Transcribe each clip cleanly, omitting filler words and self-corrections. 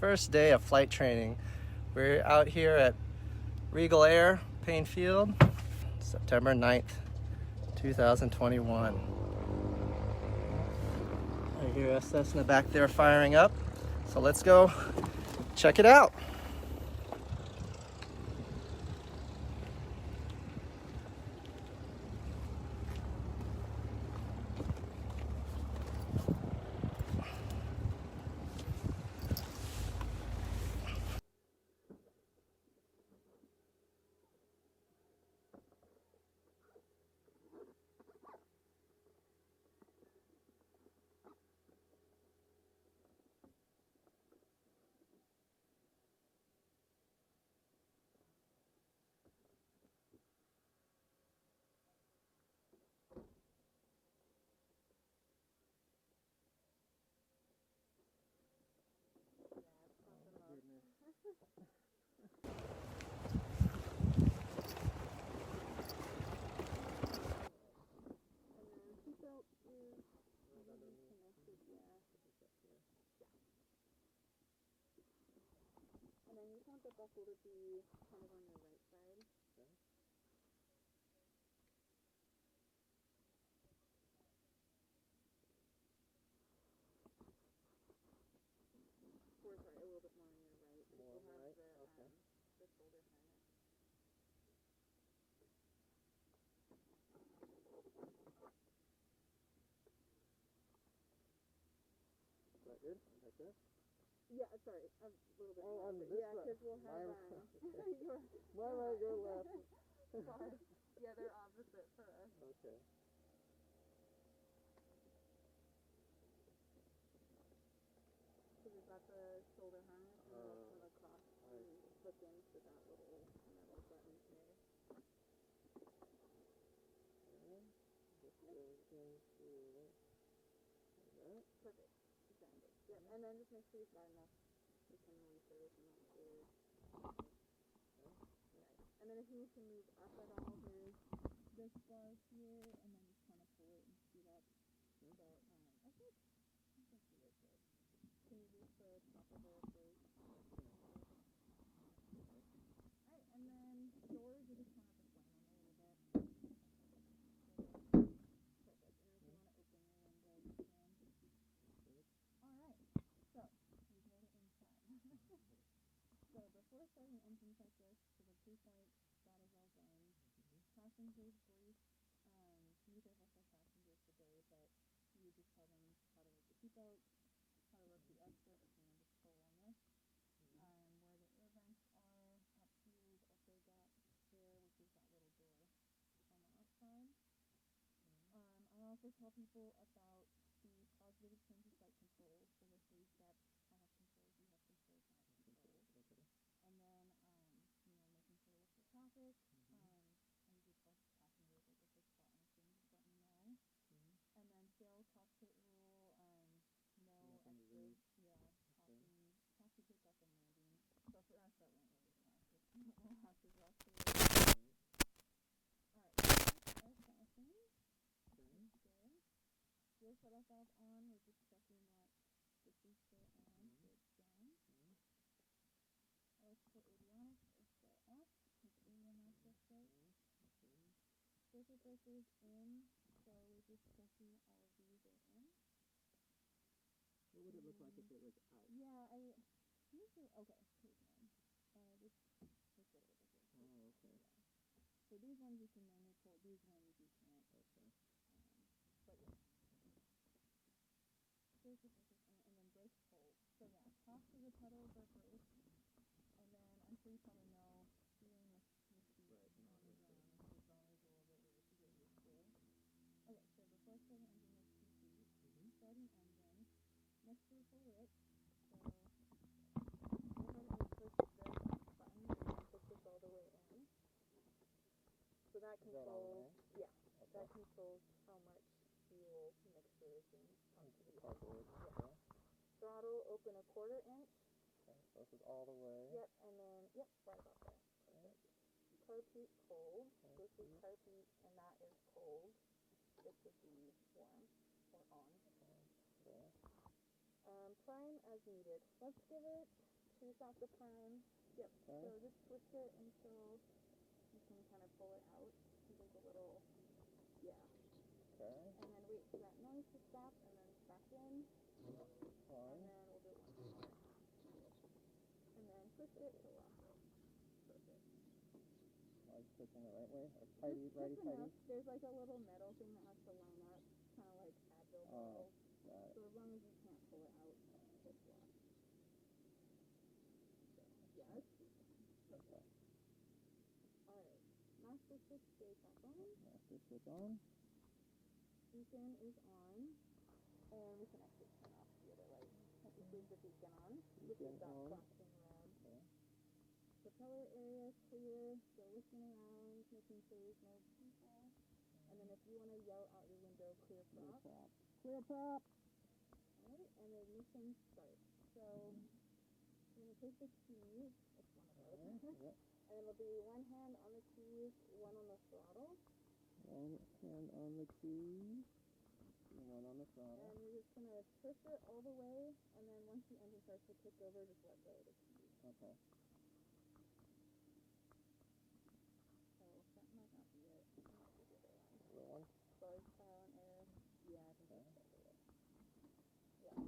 First day of flight training. We're out here at Regal Air, Payne Field, September 9th, 2021. I hear SS in the back there firing up. So let's go check it out. And then you just want the buckle to be kind of on your right side. Okay. Or sorry, a little bit more on your right. More on the right? Okay. The shoulder harness. Is that good? Is that good? Yeah, sorry, a little bit more. On this yeah, side. because we'll have your My right, your left. sorry. Yeah, they're opposite for us. Okay. So we've got the shoulder harness and we'll come across and hook into that little metal button here. And this goes into like that. Perfect. Exactly. Yep. And then just make sure you've got enough. You can reserve and not here. Right. And then if you need to move up at all, there's this bar here, and then just kind of pull it and scoot up. So I think that's really good. Can you reach the top of the first? Alright, and then doors, you just want to slam them a little bit. Perfect. And if you want to open your window, you can. Alright, so we've made it inside. So before starting engine checklist, so the 2-point status all done. Passengers brief. Neither of us are passengers today, but you just tell them how to work the seatbelt, how to work the exit, and just pull on this. Where the air vents are up here, we've also got there, which is that little door on the outside. I also tell people about the positive change of flight controls. So the 3 steps: I have controls, you have controls, I have controls. Okay. And then making sure to look for traffic. I usually tell passengers, like, if they spot anything, just let me know. And then fail cockpit rule, no exit. Yeah, have to pick up and landing. So for us, that won't really count. We'll have to drop to it. Alright, our passing. Okay. Good. Fuel shut-off valve on. We're just checking that this is still on, so it's down. Electrical avionics are still off. Make sure your mask is right. Circuit breakers in, so we're just checking all of these are in. What would it look like if it was out? Yeah, I usually, okay, here's one. Just look it over here. Oh, okay. Yeah. So these ones you can manually pull, these ones you can't. Okay. But yeah. Circuit breakers in, and then brakes hold. So yeah, tops of the pedals are brake. And then I'm sure you probably know steering with your feet on the ground is always a little bit weird to get used to. Okay, so before starting engine, there's 2 keys. Starting engine, next to the full width. So go ahead and push this button and push this all the way in. So that controls, yeah, okay. That controls how much fuel mixture is being pumped into the carburetor. Yeah. Throttle open 1/4 inch. Okay, so this is all the way. Yep, and then, right about there. Perfect. Carpeat cold. This is carpeat, and that is cold. This would be warm or on. Okay. Prime as needed. Let's give it stop the prime. Yep. Okay. So just twist it until you can kind of pull it out. So there's a little, yeah. Okay. And then wait for that noise to stop, and then back in. Fine. And then we'll do it once more. And then twist it, it'll lock. Perfect. I was twisting the right way. Or tighty, righty, Just tighty. enough. There's like a little metal thing that has to line up, kind of like agile balls. Got it. So as long as you can't pull it out, it's locked. So, yeah, it's Okay. alright. Master switch stays back on. Master switch on. Beacon is on. And we can actually turn off the other light. If you leave the beacon on, which is that on. flashing red. Okay. Propeller area is clear, so listen around, making sure there's no people. And then if you want to yell out your window, clear prop. Clear prop. Alright, and then mission start. So you're going to take the keys, it's one of those. Yep. And it'll be one hand on the keys, one on the throttle. One hand on the key. And one on the throttle. And you're just going to push it all the way, and then once the engine starts to kick over, just let go of the keys. Okay. So that might not be it. That might be the other one. The other one. Buzz, trial and error. Yeah, I think Okay. that's probably it. Yeah.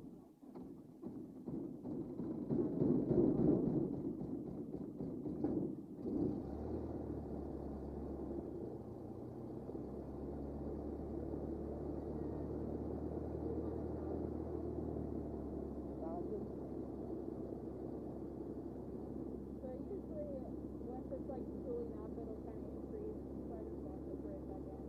So usually, once it's like cooling up, it'll kind of increase. So I just lock it right back in.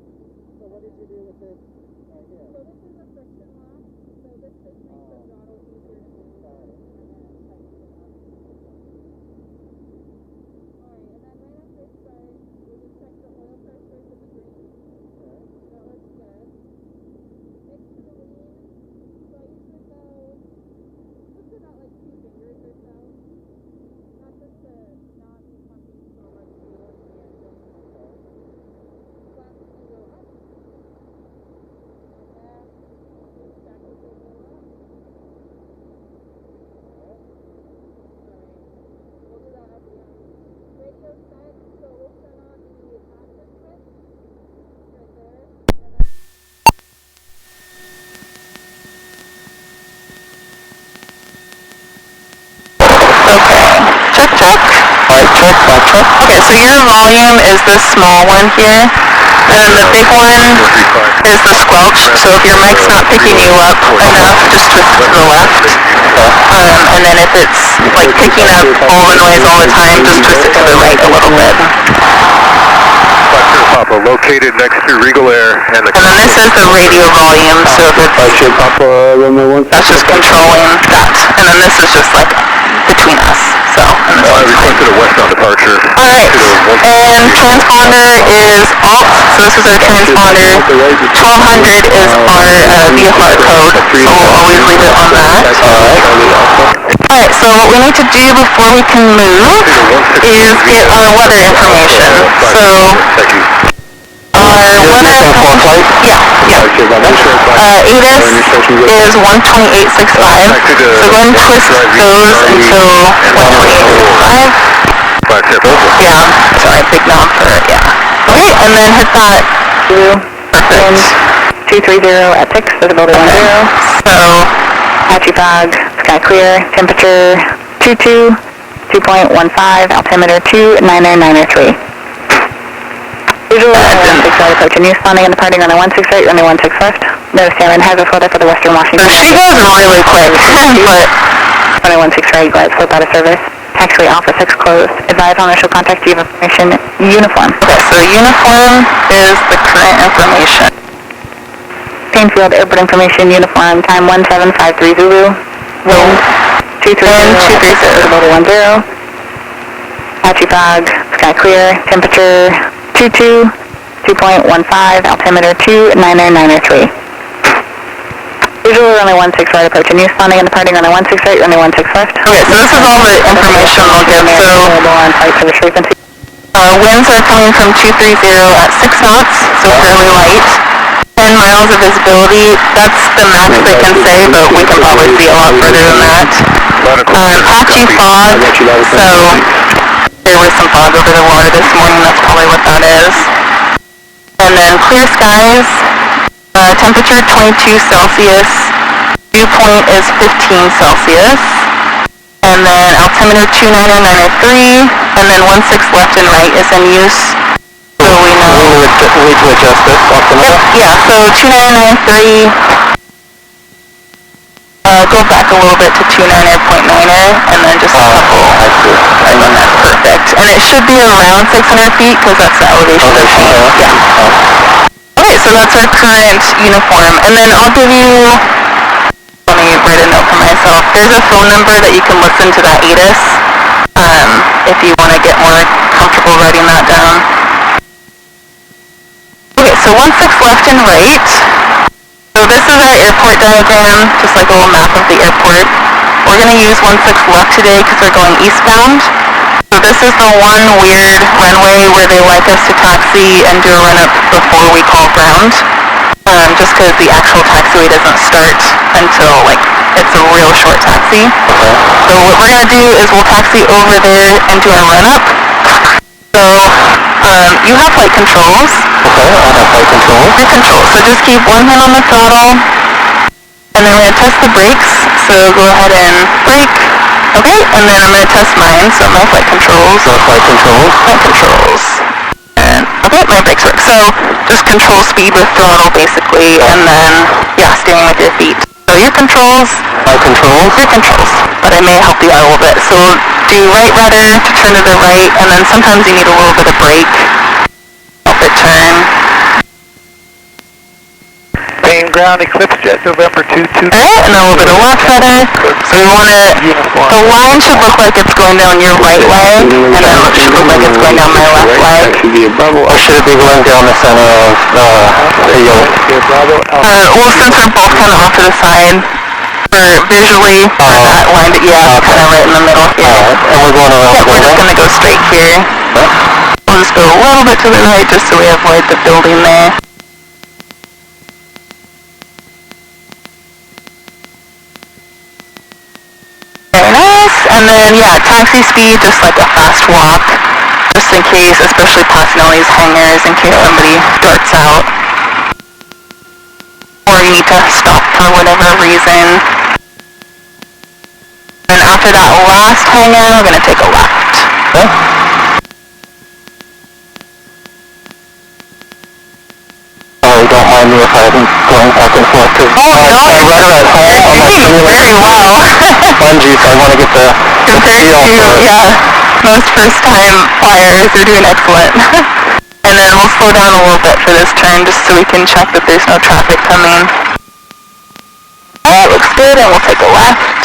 So what did you do with this right here? So this is a friction lock. So this just makes the throttle easier to move. Got it. And then it tightens it up. Alright, and then right after start, we just check the oil pressure to the green. Okay. That looks good. Mix to the lean. So I usually go just about like 2 fingers or so. Not just to not be pumping so much fuel into the engine. Flaps can go up. Like that. Jackets will go up. Alright. We'll do that at the end. Radio set, so we'll turn on the master switch. Right there. And then Check, check. Alright, check, check. Okay, so your volume is this small one here, and then the big one is the squelch. So if your mic's not picking you up enough, just twist it to the left. And then if it's like picking up all the noise all the time, just twist it to the right a little bit. Papa, located next to Regal Air and the. And then this is the radio volume, so if it's, Papa, runway 1. that's just controlling that. And then this is just like between us. So, and this I one's fine. requested a westbound departure. Alright, and transponder is alt, so this is our transponder. 1200 is our VFR code, so we'll always leave it on that. Alright, so what we need to do before we can move is get our weather information. So, our weather, yeah. ATIS is 12865, so go ahead and twist those until 12865. Yeah, sorry, big knob for it, yeah. Okay, and then hit that. Perfect. 230 at 6, visibility 10. So, patchy fog, sky clear, temperature 22, 2.15, altimeter 29993. Visual runway 16 right, approach and use landing and departing runway 16 right, runway 16 left. Notice the airline has a weather for the Western Washington. So she goes really quick, but runway 16 right, glide slip out of service. Taxiway Alpha 6 closed. Advise on initial contact to information uniform. Okay, so uniform is the current information. Painfield airport information uniform, time 1753 Zulu. Wind 230. Visibility 10. Patchy fog, sky clear, temperature 22, 2.15, altimeter 29993. Visual runway 16 right, approach and use landing and departing runway 16 right, runway 16 left. Okay, so this is all the information we'll give. So, on flight service frequency. Winds are coming from 230 at 6 knots, so fairly light. 10 miles of visibility. That's the max they can say, but we can probably see a lot further than that. Patchy fog, so there was some fog over the water this morning. That's probably what that is. And then clear skies, temperature 22 Celsius, dew point is 15 Celsius, and then altimeter 29903, and then 16 left and right is in use, so we know. We need to adjust this altimeter? Yeah, so 29903, go back a little bit to 299.9er, and then just a couple, and then that's perfect. And it should be around 600 feet, because that's the elevation of the paint. Yeah. Okay, so that's our current uniform, and then I'll give you, let me write a note for myself. There's a phone number that you can listen to that ATIS, if you want to get more comfortable writing that down. Okay, so 16 left and right. So this is our airport diagram, just like a little map of the airport. We're going to use 16 left today because we're going eastbound. So this is the one weird runway where they like us to taxi and do a run-up before we call ground. Just because the actual taxiway doesn't start until, like, it's a real short taxi. So what we're going to do is we'll taxi over there and do our run-up. So, you have flight controls. Okay, I have flight controls. Your controls. So just keep one hand on the throttle, and then we're going to test the brakes. So go ahead and brake. Okay, and then I'm going to test mine, so my flight controls. So flight controls. Flight controls. And, okay, my brakes work. So just control speed with throttle, basically, and then, yeah, steering with your feet. So your controls. My controls. Your controls. But I may help you out a little bit. So do right rudder to turn to the right, and then sometimes you need a little bit of brake. Help it turn. Main ground Eclipse Jet November 22. Alright, and then a little bit of left rudder. So we want to, the line should look like it's going down your right leg, and then it should look like it's going down my left leg. Or should it be going down the center of the yoke? Well, since we're both kind of off to the side, for visually, for that line, yeah, kind of right in the middle here. And we're going around Yeah, the we're just building? going to go straight here. We'll just go a little bit to the right just so we avoid the building there. Very nice. And then, yeah, taxi speed, just like a fast walk, just in case, especially passing all these hangars, in case somebody darts out. Or you need to stop for whatever reason. And after that last hangar, we're going to take a left. Okay. Sorry, don't mind me if I'm going back and forth. Oh, no, I run that home on my you're doing very well. bungee, so I want to get the Compared feel to, for it. yeah, most first-time flyers, you're doing excellent. And then we'll slow down a little bit for this turn just so we can check that there's no traffic coming. Alright, looks good, and we'll take a left.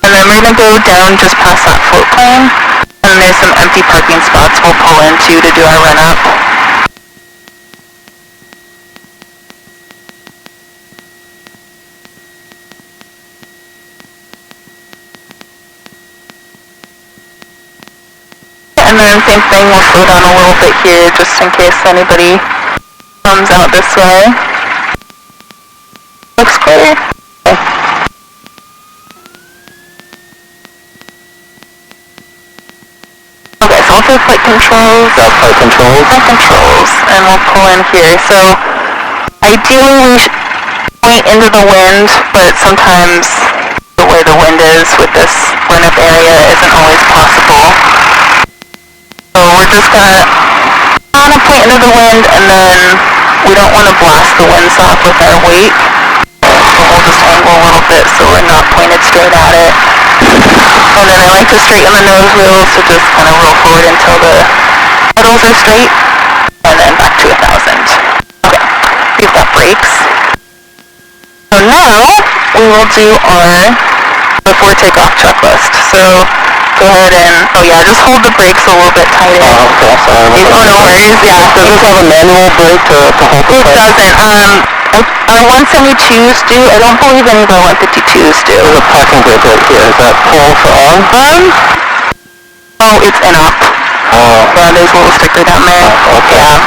And then we're going to go down just past that float plane, and there's some empty parking spots we'll pull into to do our run-up. And then same thing, we'll slow down a little bit here just in case anybody comes out this way. Looks clear. Okay, so I'll do flight controls. That's flight controls. Flight controls, and we'll pull in here. So ideally we should point into the wind, but sometimes the way the wind is with this run-up area isn't always possible. So we're just gonna kind of point into the wind, and then we don't want to blast the winds off with our weight. So we'll just angle a little bit so we're not pointed straight at it. And then I like to straighten the nose wheels, so just kind of roll forward until the pedals are straight, and then back to 1,000. Okay, we've got brakes. So now we will do our before takeoff checklist. So go ahead and, oh yeah, just hold the brakes a little bit tighter. Oh, okay, sorry. Oh, no worries, yeah. Does this have a manual brake to hold the It brake? doesn't. Our 172s do. I don't believe any of our 152s do. There's a parking brake right here. Is that pull for on? Oh, it's in up. Yeah, there's a little sticker down there. Okay. Yeah.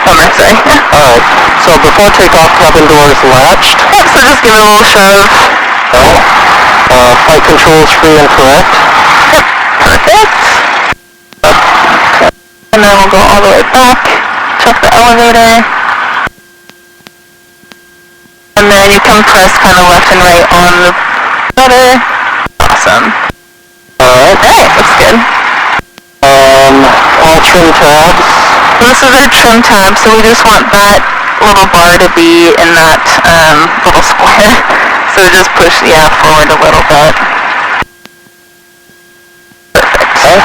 Bummer, sorry. Alright. So before takeoff, cabin doors latched. Yep, so just give it a little shove. Okay. Flight controls free and correct. Yep, perfect. And then we'll go all the way back, check the elevator. And then you can press kind of left and right on the rudder. Awesome. Alright. Alright, looks good. All trim tabs. So this is our trim tab, so we just want that little bar to be in that little square. So just push, yeah, forward a little bit. Perfect. Okay.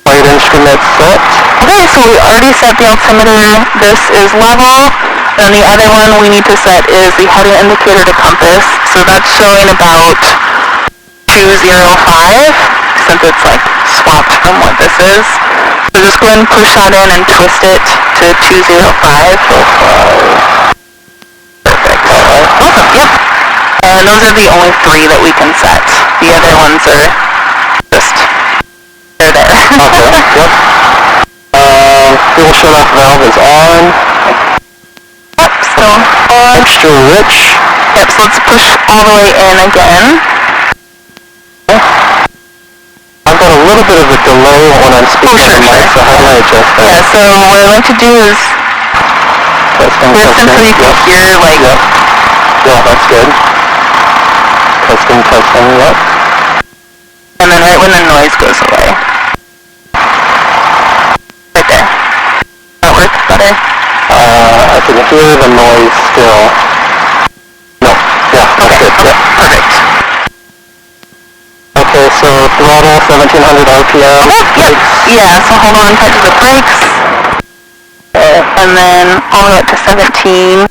Flight instrument set. Okay, so we already set the altimeter. This is level. And the other one we need to set is the heading indicator to compass. So that's showing about 205, since it's like swapped from what this is. So just go ahead and push that in and twist it to 205. Perfect. Awesome, yep. And those are the only three that we can set. The other ones are just, they're there. Okay, yep. Fuel shut-off valve is on. Yep, so on. Extra rich. Yep, so let's push all the way in again. I've got a little bit of a delay when I'm speaking to the mic, so how do I adjust that? Yeah, so what I like to do is Testing, listen so you can hear, like, Yep. Yeah, that's good. Testing, yep. and then right when the noise goes away. Right there. That works better? I can hear the noise still. No, yeah, that's Okay, good, yep. perfect. Okay, so throttle, 1700 RPM. Okay, yep, yeah, so hold on tight to the brakes. And then all the way up to 17.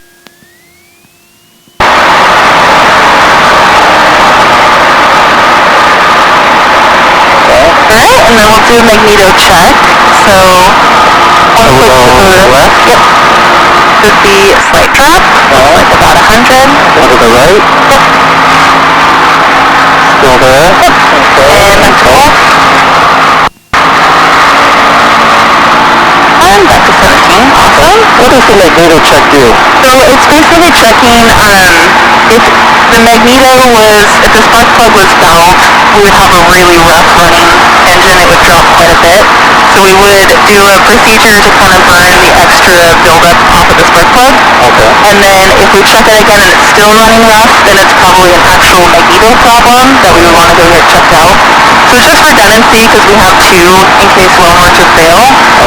Alright, and then we'll do a magneto check. So, one we'll click go to the left? Yep. Should be a slight drop, like about 100. Go to the right? Yep. Still there? Yep. Okay. And back to full. And back to 17. Awesome. What does the magneto check do? So it's basically checking if the magneto was, if the spark plug was valved, we would have a really rough running engine. It would drop quite a bit. So we would do a procedure to kind of burn the extra buildup off of the spark plug. Okay. And then if we check it again and it's still running rough, then it's probably an actual magneto problem that we would want to go get checked out. So it's just redundancy because we have two in case one were to fail.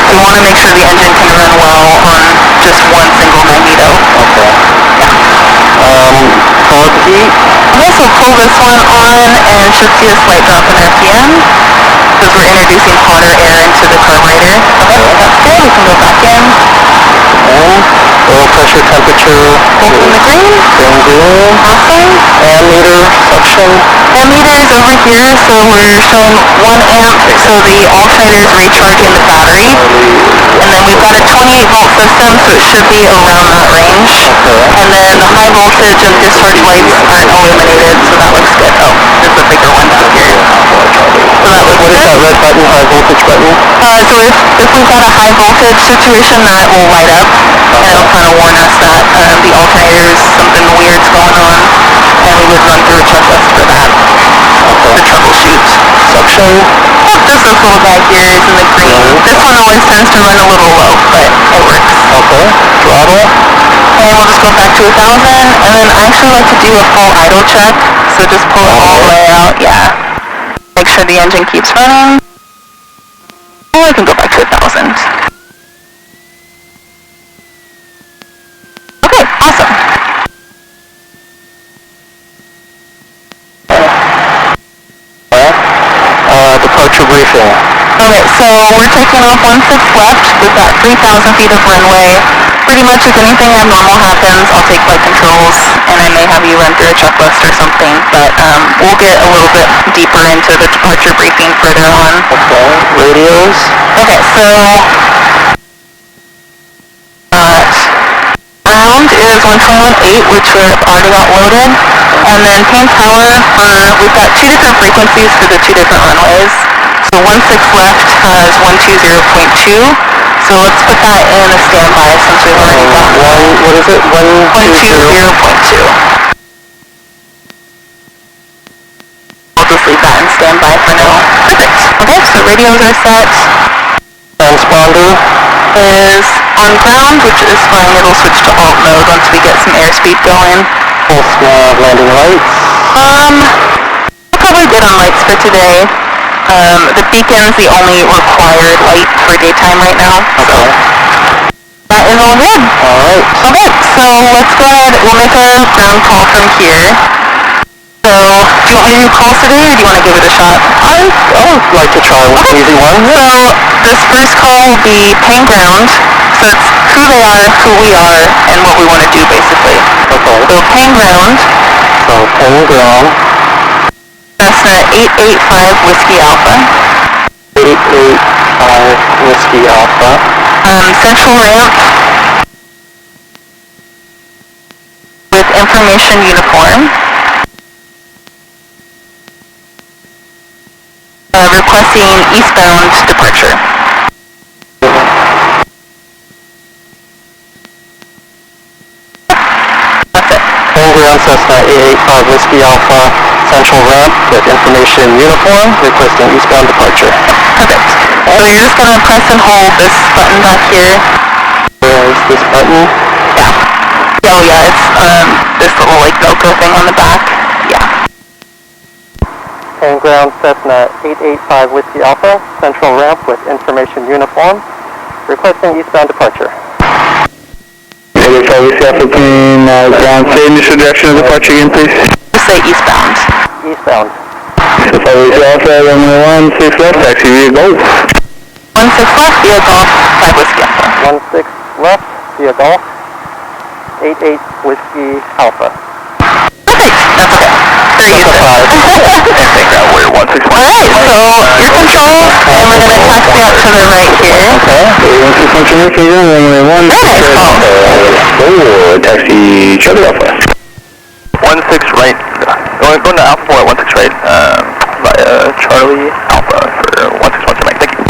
We want to make sure the engine can run well on just one single magneto. Okay. Carb heat? Okay, so pull this one on and should see a slight drop in RPM because we're introducing hotter air into the carburetor. Okay, that's good. We can go back in. And oil pressure, temperature. Both in the green. Green. Awesome. Ammeter, suction. Ammeter is over here, so we're showing 1 amp, so the alternator is recharging the battery. And then we've got a 28 volt system, so it should be around that range. Okay. And then the high voltage and discharge lights aren't illuminated, so that looks good. Oh, there's a bigger one down here. So that looks What is good. that red button, high voltage button? So if we've got a high voltage situation, that will light up, and it'll kind of warn us that the alternator is something weird's going on, and we would run through a checklist for that to troubleshoot. Suction. Yep, just this little guy here is in the green. This one always tends to run a little low, but it works. Okay. Throttle. And we'll just go back to 1,000, and then I actually like to do a full idle check, so just pull it all the way out, yeah. Make sure the engine keeps running. And we can go back to 1,000. Okay, awesome. Departure briefing. Okay, so we're taking off 16 left. We've got 3,000 feet of runway. Pretty much if anything abnormal happens, I'll take flight controls, and I may have you run through a checklist or something, but we'll get a little bit deeper into the departure briefing further on. Okay. Radios. Okay, so ground is 121.8, which we've already got loaded, and then Payne Tower, we've got two different frequencies for the two different runways. So 16 left has 120.2. So let's put that in a standby since we've already got what is it? 120.2. We'll just leave that in standby for now. Perfect. Okay, so radios are set. Transponder Is on ground, which is fine. It'll switch to alt mode once we get some airspeed going. full nav landing lights. We're probably good on lights for today. The beacon's the only required light for daytime right now. Okay. That is all good. Alright. Okay, so let's go ahead. We'll make a ground call from here. So, do you want me to do calls today, or do you want to give it a shot? I would like to try one easy one. So, this first call will be paying ground. So it's who they are, who we are, and what we want to do, basically. Okay. So paying ground. So paying ground. Cessna 885 Whiskey Alpha. 885 Whiskey Alpha. Central ramp with information uniform. Requesting eastbound departure. That's it. Paying ground Cessna 885 Whiskey Alpha. Central ramp with information uniform. Requesting eastbound departure. Perfect. So you're just going to press and hold this button back here. Where is this button? Yeah. Oh yeah, it's this little like Velcro thing on the back. Yeah. Paying ground Cessna 885 Whiskey Alpha. Central ramp with information uniform. Requesting eastbound departure. 885 Whiskey Alpha, paying ground. Say initial direction of departure again, please. Just say eastbound. Eastbound. 885 Whiskey Alpha, runway 16 left, taxi via Golf. 16 left via Golf 5 Whiskey Alpha. 16 left via Golf. 88 Whiskey Alpha. Perfect. That's okay. Very easy. And take out we're 161. Alright, so your control, and we're going to taxi out to the right here. Okay, 161 Junior, please, runway 1. Very nice call. Forward, taxi Charlie Alpha. 16 right. Going to Alpha 4 at 16 right. Via Charlie Alpha for 161 Jamaica. Thank you.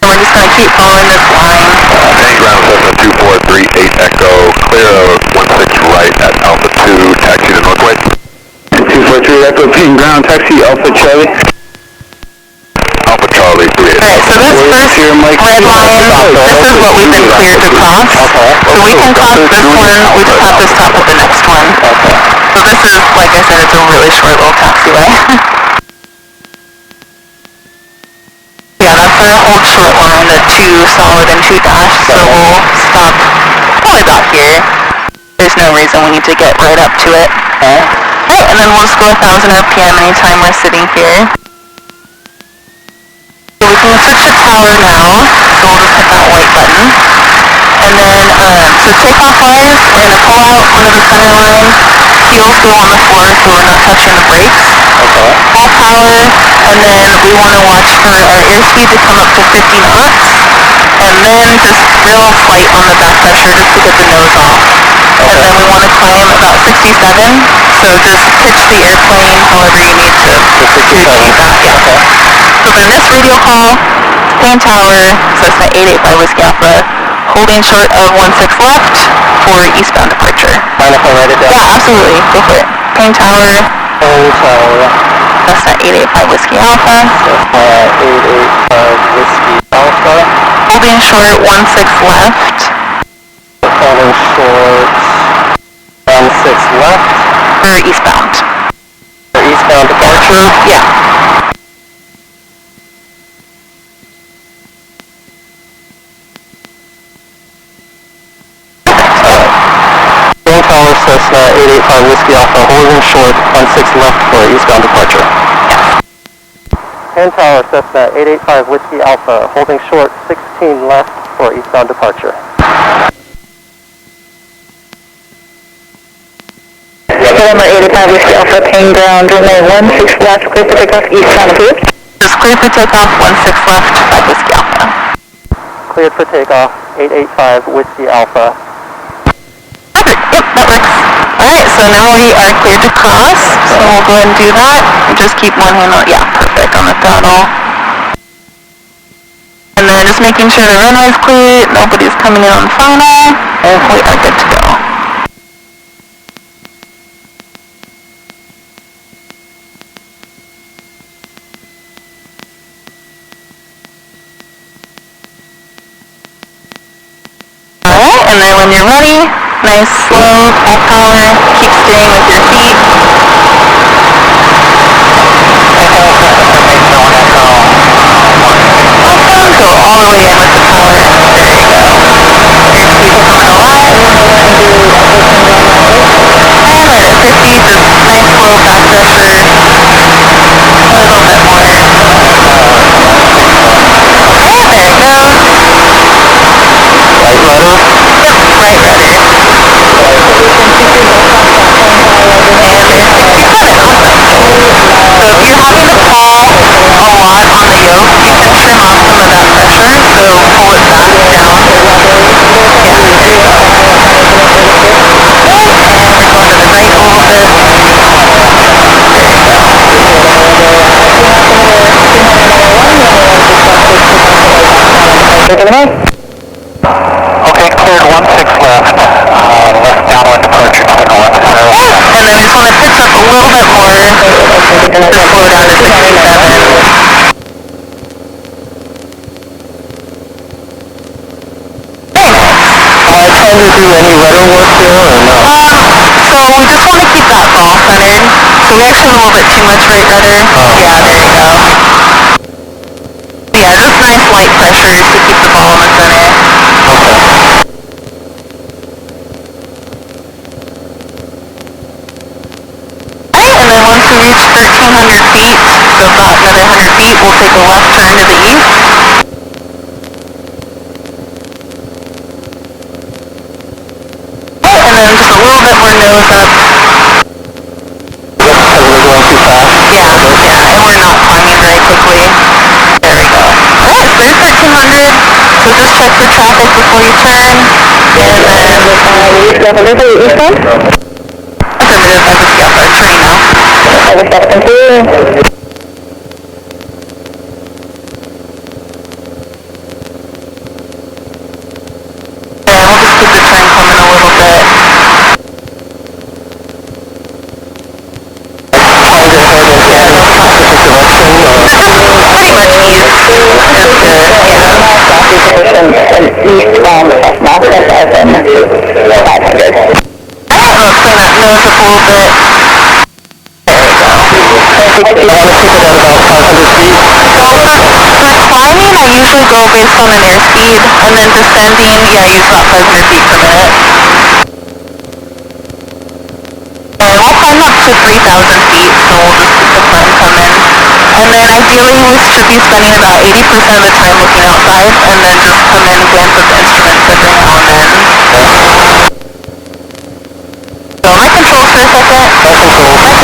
And we're just going to keep following this line. Paying ground Cessna 2438 Echo, clear of 16 right at Alpha 2, taxi to Northwest. 243 Echo, paying ground, taxi Alpha Charlie. Alpha Charlie 38. Alright, so this first red line, this is what we've been cleared to cross. So we can cross this one, we just have to stop at the next one. So this is, like I said, it's a really short little taxiway. Yeah, that's our old short line, the 2 solid and 2 dash, so we'll stop probably about here. There's no reason we need to get right up to it. Alright, and then we'll just go 1000 RPM anytime we're sitting here. So we can switch to tower now, so we'll just hit that white button. And then, so takeoff wise, we're going to pull out onto the center line, heels go on the floor so we're not touching the brakes. Okay. Full power, and then we want to watch for our airspeed to come up to 50 knots. And then just real slight on the back pressure just to get the nose off. And then we want to climb about 67, so just pitch the airplane however you need to achieve that. Yeah. So then this radio call, Payne Tower, Cessna 885 Whiskey Alpha, holding short of 16 left for eastbound departure. Mind if I write it down? Yeah, absolutely. Go for it. Payne Tower, Payne Tower. Cessna 885 Whiskey Alpha, 885 Whiskey Alpha. holding short 16 left Holding short 16 left. for eastbound. For eastbound departure. Yeah. Payne Tower Cessna 885 Whiskey Alpha, holding short 16 left for eastbound departure. Payne Tower Cessna 885 Whiskey Alpha, holding short 16 left for eastbound departure. November 885 Whiskey Alpha, Payne ground, runway 16 left, clear for takeoff, eastbound approved. Just clear for takeoff, 16 left, 5 Whiskey Alpha. Cleared for takeoff 885 Whiskey Alpha. Perfect, yep, that works. Alright. Alright, so now we are cleared to cross, so we'll go ahead and do that. Just keep one hand on, yeah, perfect, on the throttle. And then just making sure the runway's clear, nobody's coming in on final, and we are good to go. Alright, and then when you're ready, nice, slow, full power, keep staying with your feet. Awesome, go all the way in with the power. There you go. Your speed's coming alive. And right at 50, just nice, slow, back pressure. A little bit more. Okay, there it goes. Right rudder? Yep, right rudder. And there's 67, awesome. So if you're having to pull a lot on the yoke, you can trim off some of that pressure, so pull it back down. Yeah, there you go. And we're going to the right a little bit. There you go. Okay, cleared 16 left. Left downwind departure, 10-1. And then we just want to pitch up a little bit more, just slow down to 67. Trying to do any rudder work there or no? So we just want to keep that ball centered. So we actually have a little bit too much right rudder. Yeah, there you go. Yeah, just nice light pressures to keep the ball in the center. Alright, and then once we reach 1,300 feet, so about another 100 feet, we'll take a left turn to the east. And then just a little bit more nose up. Because we're going too fast? Yeah, and we're not climbing very quickly. There we go. Alright, so there's 1,300. So just check for traffic before you turn. And then... Affirmative, I just got our turning now. Yeah, we'll just keep the turn coming a little bit. Pretty much east. Just to, Alright, let's clean that nose up a little bit. There we go. I want to keep it at about 500 feet. So for climbing, I usually go based on an airspeed, and then descending, yeah, I use about 500 feet per minute. And we'll climb up to 3,000 feet, so we'll just keep the climb coming. And then ideally, we should be spending about 80% of the time looking outside, and then just come in, glance at the instruments every now and then. So my controls for a second. My controls.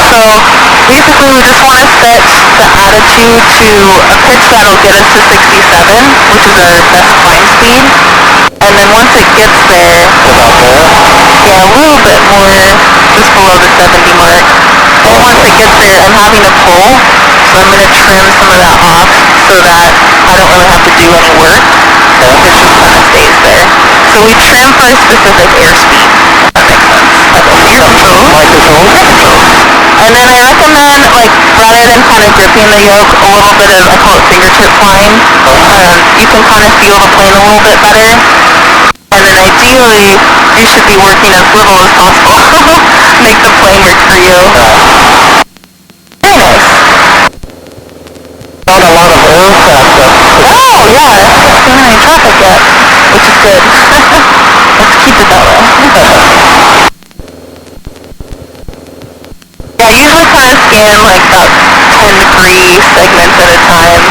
So basically we just want to set the attitude to a pitch that'll get us to 67, which is our best climb speed. And then once it gets there, yeah, a little bit more, just below the 70 mark. And once it gets there, I'm having to pull, so I'm going to trim some of that off so that I don't really have to do any work. It just kind of stays there. So we trim for a specific airspeed, if that makes sense. Your controls. My controls. And then I recommend, like, rather than kind of gripping the yoke, a little bit of, I call it fingertip flying. You can kind of feel the plane a little bit better. And then ideally, you should be working as little as possible. Make the plane work for you. Very nice. Found a lot of aircraft up. Oh, yeah. Not seeing any traffic yet, which is good. Let's keep it that way. Yeah, I usually kind of scan like about 10-degree segments at a time.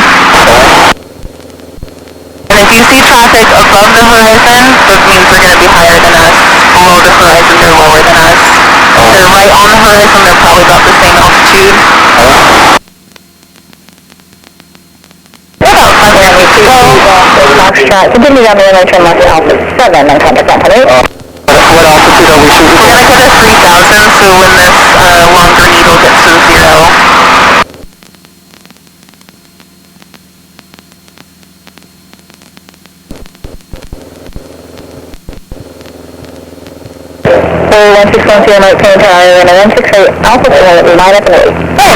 And if you see traffic above the horizon, those means they're going to be higher than us. Below the horizon, they're lower than us. If they're right on the horizon, they're probably about the same altitude. About 500 feet. Continue down the runway, turn left to Alpha 7 and contact 100. What altitude are we shooting? We're going to go to 3000, so when this longer needle gets to 0. So 1610 right turn tire and a 168 Alpha 4 line up and wait.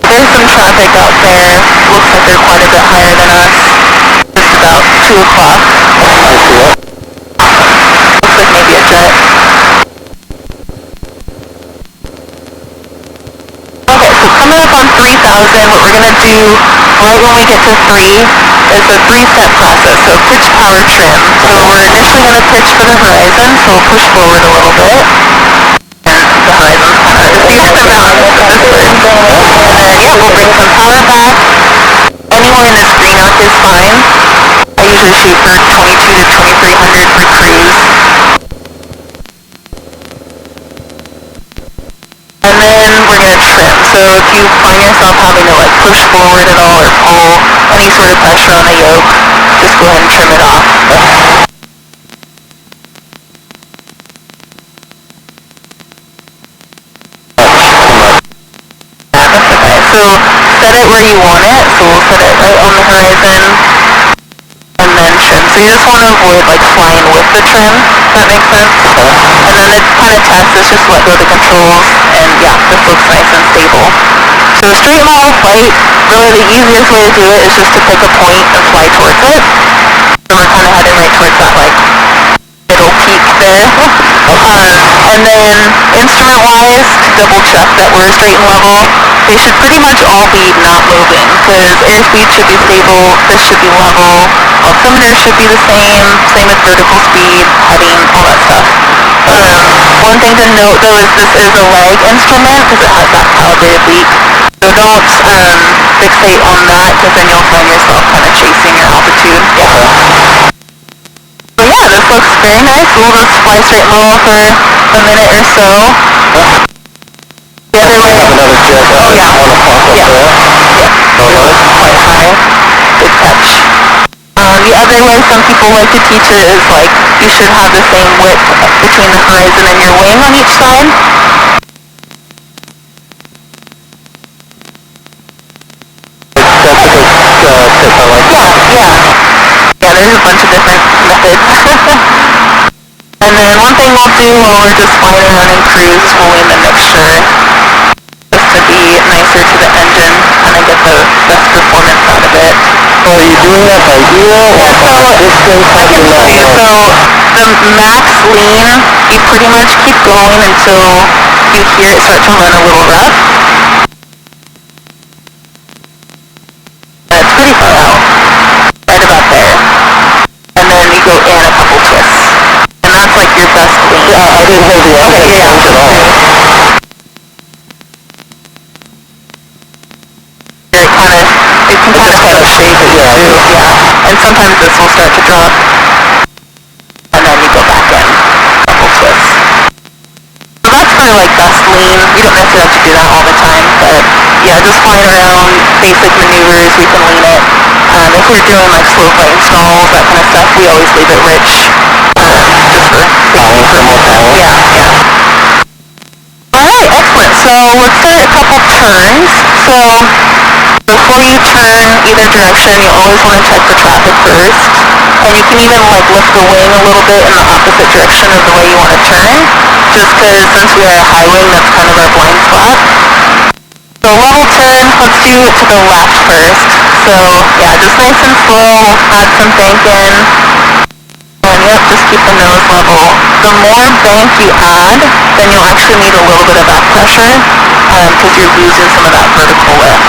There's some traffic out there. Looks like they're quite a bit higher than us. Just about 2 o'clock. Looks like maybe a jet. Okay, so coming up on 3000, what we're going to do right when we get to 3 is a 3-step process, so pitch, power, trim. So we're initially going to pitch for the horizon, so we'll push forward a little bit. And the horizon's kind of, it's usually the mountains, but this way. And then, yeah, we'll bring some power back. Anywhere in this green arc is fine. I usually shoot for 22 to 2300 for cruise. And then we're going to trim. So if you find yourself having to like push forward at all or pull any sort of pressure on the yoke, just go ahead and trim it off. That's okay. So set it where you want it. So we'll set it right on the horizon and then trim. So you just want to avoid like flying with the trim, if that makes sense. And then it kind of tests, it's just let go of the controls, and yeah, this looks nice and stable. So straight level flight, really the easiest way to do it is just to pick a point and fly towards it. So we're kind of heading right towards that like middle peak there. And then instrument-wise, double check that we're straight and level. They should pretty much all be not moving, because airspeed should be stable, this should be level, altimeter should be the same as vertical speed, heading, all that stuff. One thing to note though is this is a lag instrument, because it has that calibrated leak. So don't fixate on that, because then you'll find yourself kind of chasing your altitude. Yeah. So yeah, this looks very nice. We'll just fly straight and level for a minute or so. The other way. Another jet. Oh yeah. 1 o'clock up Yeah. there. Yeah. Quite high. Good catch. The other way some people like to teach it is like you should have the same width between the horizon and your wing on each side. That's a good tip, I like that. Yeah, there's a bunch of different methods. And then one thing we'll do while we're just flying around in cruise is we'll lean the mixture just to be nicer to the engine and then get the best performance out of it. So are you doing that by ear or by distance? I can show you. So the max lean, you pretty much keep going until you hear it start to run a little rough. And it's pretty far out. Right about there. And then you go in a couple twists. And that's like your best lean. Yeah, I didn't hear the engine change at all. It can kind of shape it, yeah. And sometimes this will start to drop. And then you go back in. Couple twists. So that's for like best lean. You don't necessarily have to do that all the time, but yeah, just flying around, basic maneuvers, we can lean it. If we're doing like slow flight installs, that kind of stuff, we always leave it rich. Just for safety purposes. Yeah. Alright, excellent. So let's start a couple turns. So before you turn either direction, you always want to check the traffic first. And you can even like lift the wing a little bit in the opposite direction of the way you want to turn. Just because since we are a high wing, that's kind of our blind spot. So level turn, let's do it to the left first. So yeah, just nice and slow, add some bank in. And yep, just keep the nose level. The more bank you add, then you'll actually need a little bit of back pressure, because you're losing some of that vertical lift.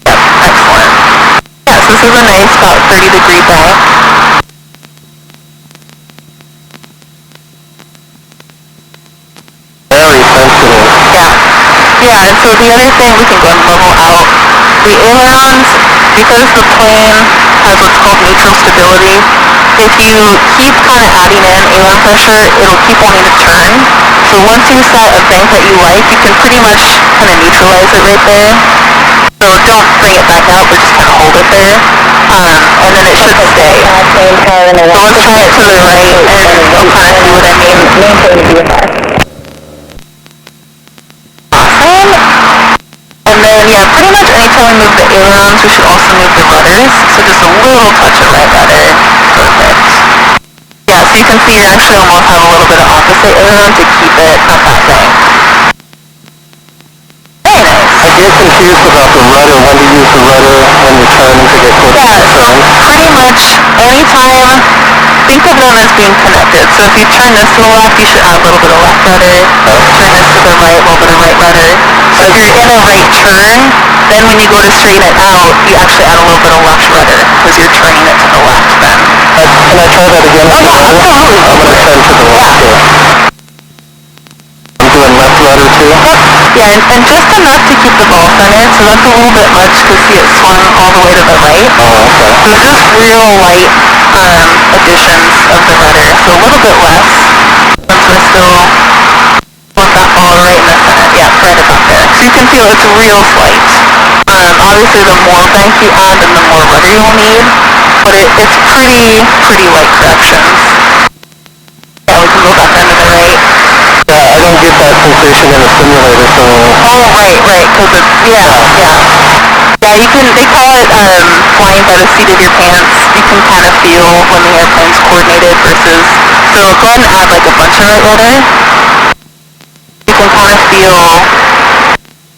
Yep, excellent. Yeah, so this is a nice about 30-degree bank. Very sensitive. Yeah, and so the other thing, we can go and level out. The ailerons, because the plane has what's called neutral stability, if you keep kind of adding in aileron pressure, it'll keep wanting to turn. So once you set a bank that you like, you can pretty much kind of neutralize it right there. So don't bring it back out, but just kind of hold it there. And then it should stay. So let's try it to the right, and you'll kind of see what I mean. maintain the VFR. Awesome. And then, yeah, pretty much anytime we move the ailerons, we should also move the rudders. So just a little touch of right rudder. Perfect. Yeah, so you can see you actually almost have a little bit of opposite aileron to keep it not that bang. Very nice. I get confused about the rudder, when to use the rudder, when you're turning to get close to Yeah, the so turn. pretty much anytime, think of them as being connected. So if you turn this to the left, you should add a little bit of left rudder. Turn this to the right, a little bit of right rudder. So if you're in a right turn, then when you go to straighten it out, you actually add a little bit of left rudder because you're turning it to the left then. Can I try that again? Oh, yeah, absolutely. I'm going to turn to the left here. I'm doing left rudder too? Yeah, and just enough to keep the ball centered, so that's a little bit much because see it swung all the way to the right. Oh, okay. So just real light additions of the rudder, so a little bit less since we're still with that ball right in the center. Yeah, right about there. So you can feel it's real slight. Obviously the more bank you add, then the more rudder you'll need, but it's pretty light corrections. Yeah, we can go back down to the right. Yeah, I don't get that sensation in the simulator, so... Oh, right, because it's, yeah. Yeah, you can, they call it flying by the seat of your pants. You can kind of feel when the airplane's coordinated versus, so go ahead and add like a bunch of right rudder. You can kind of feel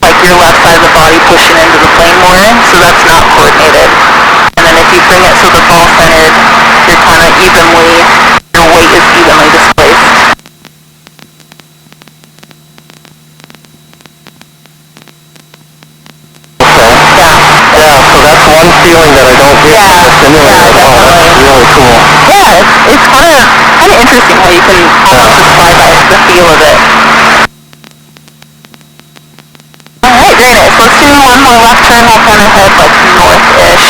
like your left side of the body pushing into the plane more, so that's not coordinated. And then if you bring it so the ball centered, you're kind of your weight is evenly displaced. Yeah, so that's one feeling that I don't get in the simulator at all. That's really cool. Yeah, it's kind of interesting how you can almost just fly by the feel of it. Alright, very nice. Let's do one more left turn. We'll kind of head like north-ish.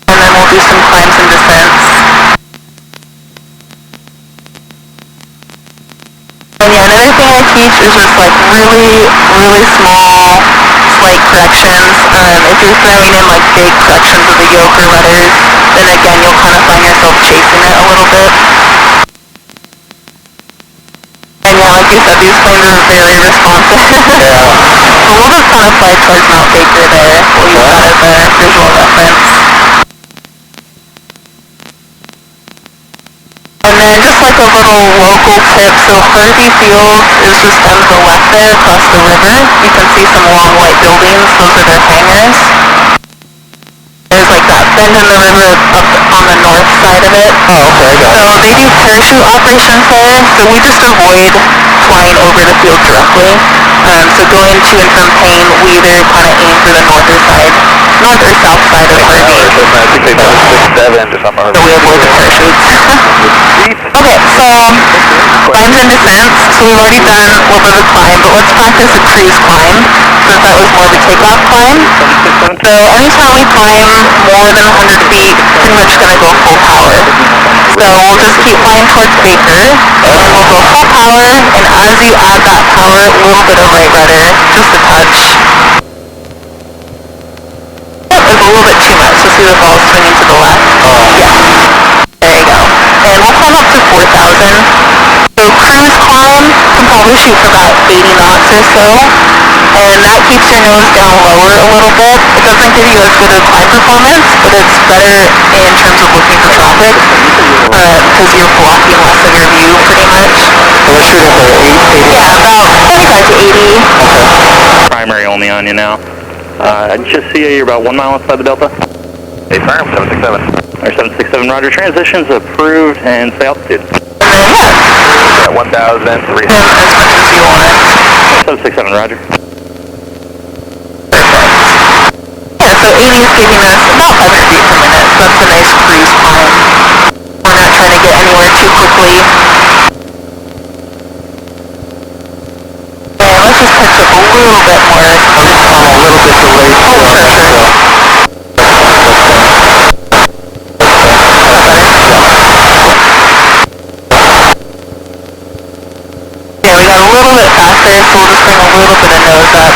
And then we'll do some climbs and descents. And yeah, another thing I teach is just like really small, slight corrections. If you're throwing in like big corrections of the yoke or rudders, then again you'll kind of find yourself chasing it a little bit. And yeah, like you said, these planes are very responsive. So we'll just kind of fly towards Mount Baker there. We'll use that as a visual reference. And then just like a little local tip, so Harvey Field is just on the left there across the river. You can see some long white buildings, those are their hangars. There's like that bend in the river up on the north side of it. Oh, okay, I got it. So they do parachute operations there, so we just avoid flying over the field directly. So going to and from Payne, we either kind of aim for the north or south side of Harvey. I think they done 6-7 if I'm not So we avoid the parachutes. Okay, so climbs and descents. So we've already done a little bit of a climb, but let's practice a cruise climb, since that was more of a takeoff climb. So anytime we climb more than 100 feet, pretty much going to go full power. So we'll just keep flying towards Baker, and we'll go full power, and as you add that power, a little bit of right rudder, just a touch. Yep, it's a little bit too much, so see the ball swinging to the left. Yeah. There you go. And we'll climb up to 4,000. So cruise climb can probably shoot for about 80 knots or so. And that keeps your nose down lower a little bit. It doesn't give you as good a climb performance, but it's better in terms of looking for traffic. Because you're blocking less of your view pretty much. So we're shooting for 80? Yeah, about 75 to 80. Okay. Primary only on you now. Just see you're about 1 mile outside the Delta. Hey, firm, 767. Or 767, roger. Transitions approved and stay altitude. And then, yeah, At 1,300. as much as you want. 767, roger. Yeah, so 80 is giving us about 500 feet per minute, so that's a nice cruise climb. We're not trying to get anywhere too quickly. And let's just catch up a little bit more. I'm a little bit delayed. Oh, for sure. Yeah, we got a little bit faster, so we'll just bring a little bit of nose up.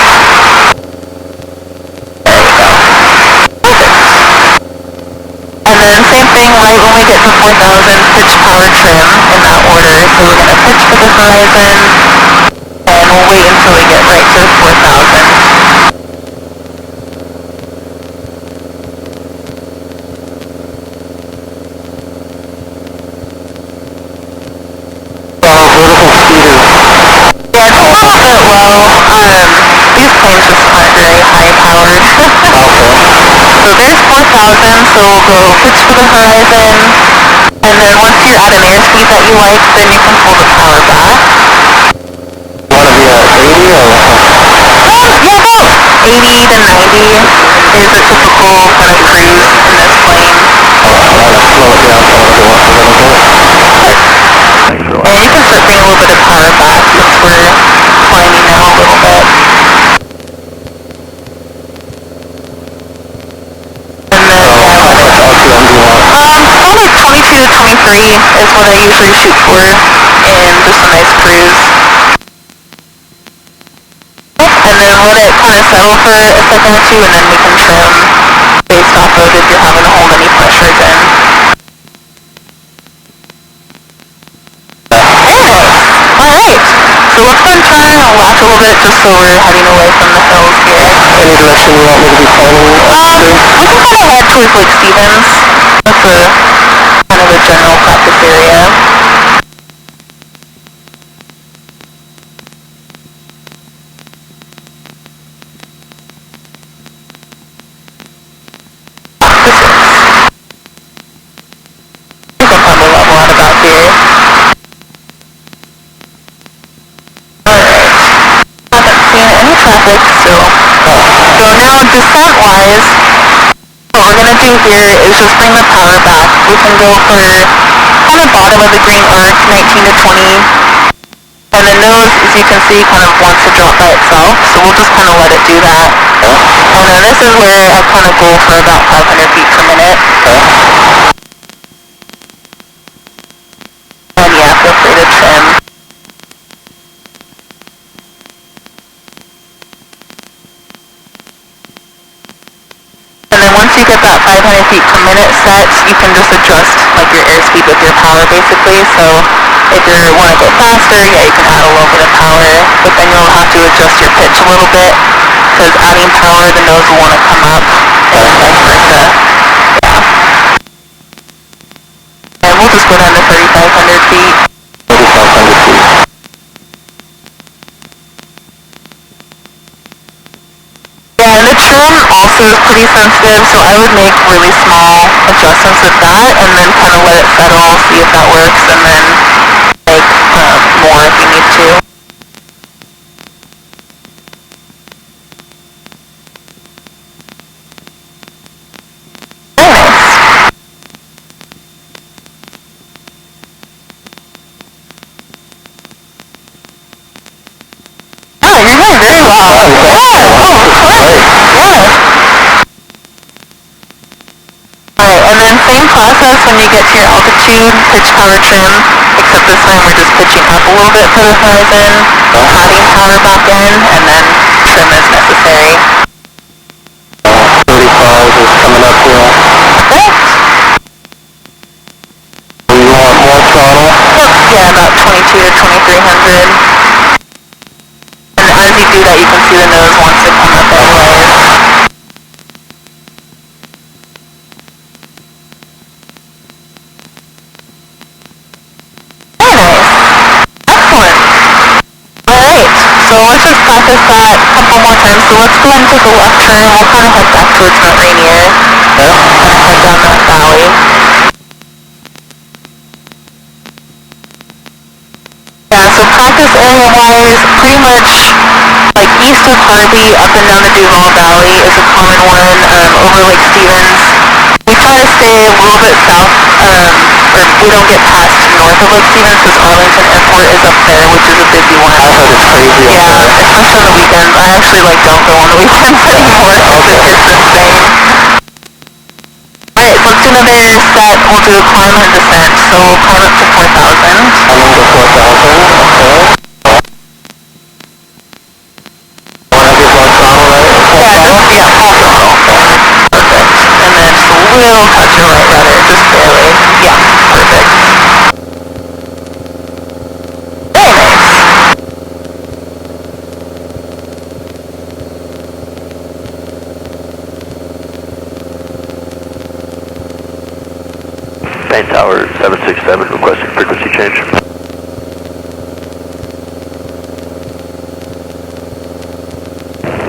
There we go. Perfect. And then same thing, right when we get to 4,000, pitch, power, trim in that order. So we're going to pitch for the horizon, and we'll wait until we get right to 4,000. Yeah, it's a little bit low. These planes just aren't very high powered. So there's 4,000, so we'll go pitch for the horizon, and then once you're at an airspeed that you like, then you can pull the power back. Want to be at 80 or? Yeah, about 80 to 90 is a typical kind of cruise in this plane. Slow it down a little bit. And you can start bringing a little bit of power back since we're climbing now a little bit. And then, probably 22 to 23 is what I usually shoot for in just a nice cruise. And then let it kind of settle for a second or two, and then we can trim based off of if you're having to hold any pressures in. Alright, so let's go and turn and latch a little bit just so we're heading away from the hills here. Any direction you want me to be planning? We can kind of head towards Lake Stevens. That's a kind of a general practice area. We can probably level out about here. Alright. Haven't seen any traffic, so now descent-wise, what we're going to do here is just bring the power back. We can go for kind of bottom of the green arc, 19 to 20. And the nose, as you can see, kind of wants to drop by itself, so we'll just kind of let it do that. And then this is where I kind of go for about 500 feet per minute. And yeah, feel free to trim. And then once you get that 500 feet per minute set, you can just adjust like your airspeed with your power basically. So if you want to go faster, yeah, you can add a little bit of power, but then you'll have to adjust your pitch a little bit, because adding power, the nose will want to come up, and vice versa. Yeah. And we'll just go down to 3,500 feet. 3,500 feet. Yeah, and the trim also is pretty sensitive, so I would make really small adjustments with that, and then kind of let it settle, see if that works, and then make more if you need to. Very nice. Oh, you're doing very well. Yeah, oh, of course. Yeah. Alright, and then same process when you get to your altitude, pitch, power, trim, except this time we're just pitching up a little bit for the horizon, adding power back in, and then trim as necessary. 35 is coming up here. Perfect. Do you want more throttle? Yep, yeah, about 22 to 2300. And as you do that, you can see the nose wants to come up anyways. Very nice. Excellent. Alright, so let's just practice that a couple more times. So let's go ahead and take a left turn. We'll kind of head back towards Mount Rainier. And head down that valley. Yeah, so practice area-wise, pretty much like east of Harvey, up and down the Duval Valley is a common one, over Lake Stevens. We try to stay a little bit south, or we don't get past north of Lake Stevens because Arlington Airport is up there, which is a busy one. I heard it's crazy. Yeah, especially on the weekends. I actually don't go on the weekends anymore because it's just insane. Alright, so let's do another set. We'll do a climb and descent. So we'll climb up to 4,000. Coming to 4,000, okay. Want to give more throttle, right? Yeah, full throttle. Perfect. And then just a little touch of right rudder, just barely. Tower 767 requesting frequency change.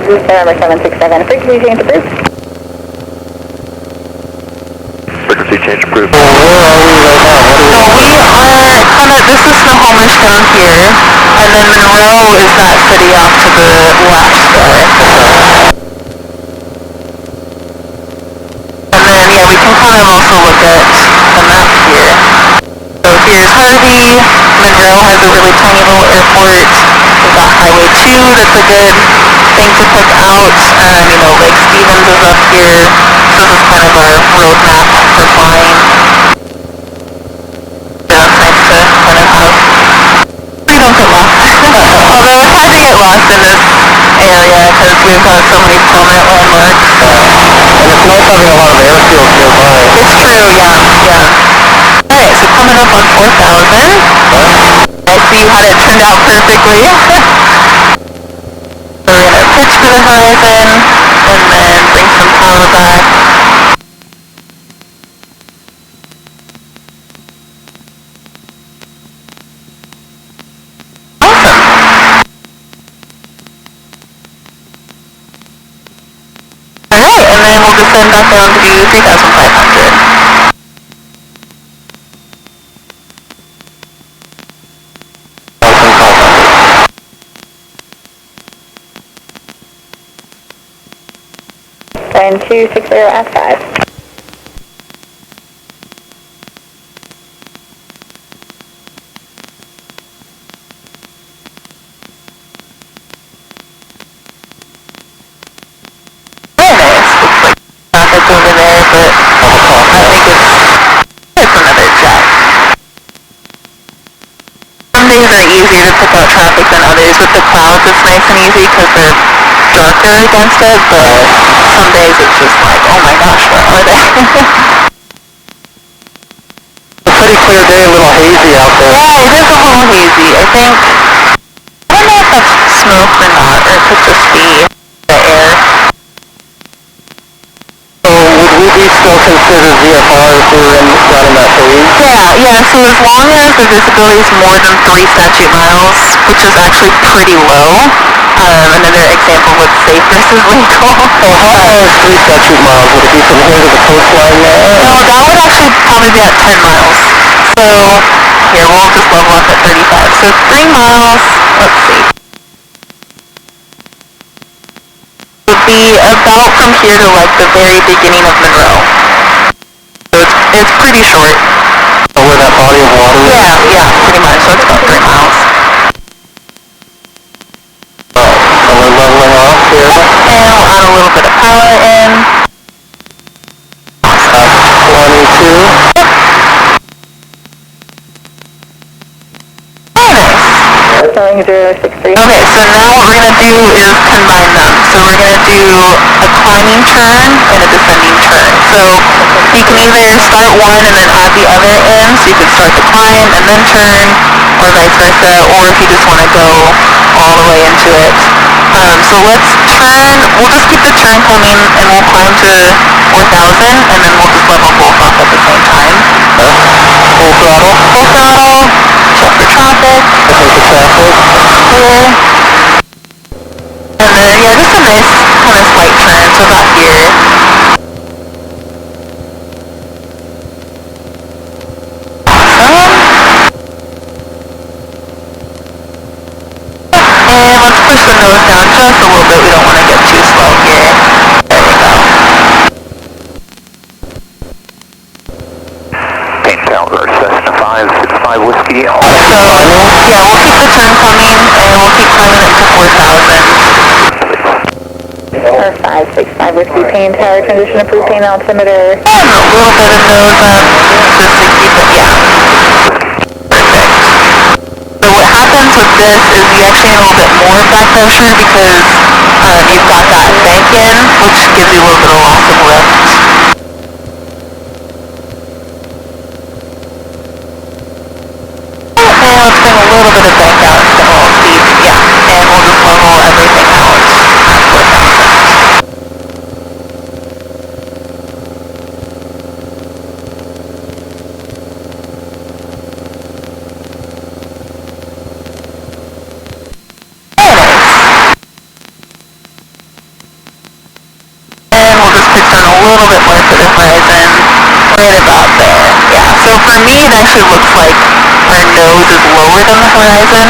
November 767, frequency change approved. Frequency change approved. So we are kind of, this is Snohomish down here, and then Monroe is that city off to the left there. And then, yeah, we can kind of also look at the map here. So here's Harvey, Monroe has a really tiny little airport, we've got Highway 2 that's a good thing to pick out, you know, Lake Stevens is up here, so this is kind of our road map for flying. Yeah, it's nice to kind of have, we don't get lost. Although it's hard to get lost in this area because we've got so many prominent landmarks. And it's nice having a lot of airfields nearby. It's true, yeah. Alright, so coming up on 4,000. I see you had it turned out perfectly. So we're going to pitch to the horizon, and then bring some power back. Awesome. Alright, and then we'll descend back down to 3,500. And 260 F5. Very nice. Looks like traffic over there, but I think it's another jet. Some days are easier to pick out traffic than others. With the clouds, it's nice and easy because they're darker against it, but some days it's just like, oh my gosh, where are they? It's a pretty clear day, a little hazy out there. Yeah, it is a little hazy. I think, I don't know if that's smoke or not, or it could just be the air. So would we be still considered VFR if we were running that haze? Yeah, so as long as the visibility is more than 3 statute miles, which is actually pretty low, another example would safe versus legal. So how far is 3 statute miles? Would it be from here to the coastline there? No, that would actually probably be at 10 miles. So, here, we'll just level up at 35. So 3 miles, let's see. Would be about from here to like the very beginning of Monroe. So it's pretty short. So where that body of water is? Yeah, pretty much. So it's about 3 miles. And we're leveling off here. And we'll add a little bit of power in. 22. Very nice. Showing 063. Okay, so now what we're going to do is combine them. So we're going to do a climbing turn and a descending turn. So you can either start one and then add the other in, so you can start the climb and then turn, or vice versa, or if you just want to go all the way into it. So let's turn, we'll just keep the turn coming and we'll climb to 4,000 and then we'll just level both off at the same time. Full throttle. Full throttle, check for traffic. Looking for traffic. Clear. And then, yeah, just a nice kind of slight turn, so about here. Awesome. And let's push the nose down just a little bit, we don't want to get too slow here. There we go. Paint Tower, Cessna 565 Whiskey. So, yeah, we'll keep the turn coming, and we'll keep climbing up to 4,000. Or 565 Whiskey Payne Tower, transition approved Payne altimeter. And a little bit of nose up, just to keep it, yeah. Perfect. So what happens with this is you actually need a little bit more back pressure because you've got that bank in, which gives you a little bit of loss of lift. And let's bring a little bit of bank out to get a little steep, yeah. And we'll just level everything out at 4,000. the horizon, right about there. Yeah, so for me it actually looks like our nose is lower than the horizon.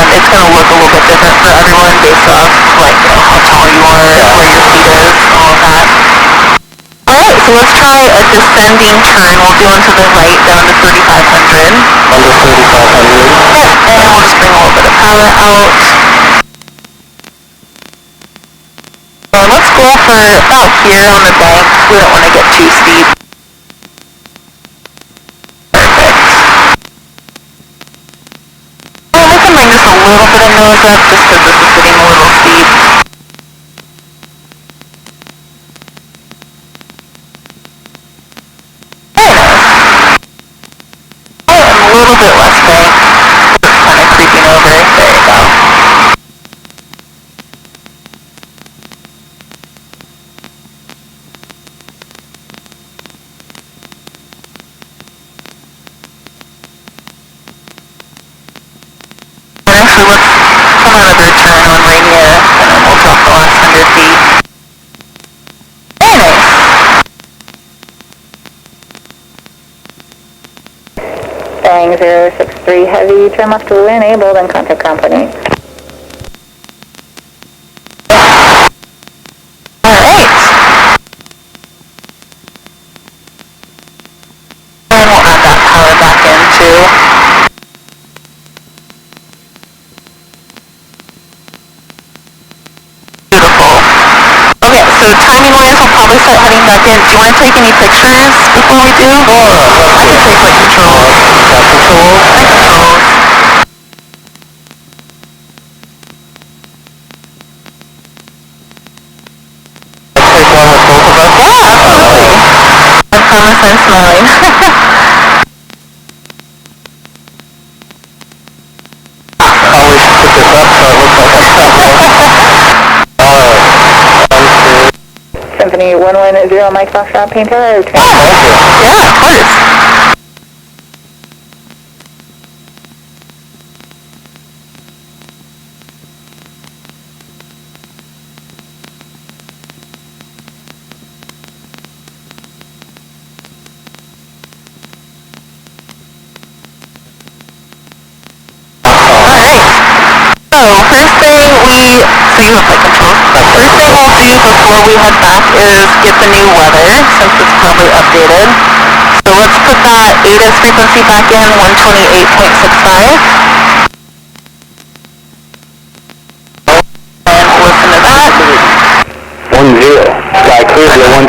It's going to look a little bit different for everyone based off, like, you know, how tall you are, where your seat is, all of that. Alright, so let's try a descending turn. We'll go into the right down to 3,500. Under 3,500. Yep, and we'll just bring a little bit of power out. And let's go for about here on the bank. We don't want to get too steep. Perfect. And we can bring just a little bit of nose up just because this is getting a little steep. Very nice. And a little bit less bank. Just kind of creeping over. There you go. Actually, let's come another turn on Rainier, and then we'll drop the last 100 feet. Very nice. Bang 063 heavy, turn left to wind, enabled, and contact company. Alright. And we'll add that power back in too. Beautiful. Okay, so timing-wise, we'll probably start heading back in. Do you want to take any pictures before we do? I can take like controls. Controls. Take one with both of us. Yeah, absolutely. I promise I'm smiling. Always put this up so it looks like I'm Symphony 110 Mike Foxtrot, Paint Tower, Yeah, of course. Alright. So, first thing so you have flight control. First thing we'll do before we head back is get the new weather, since it's probably updated. So let's put that ATIS frequency back in, 128.65. And listen to that. 10, sky clear to 12,000.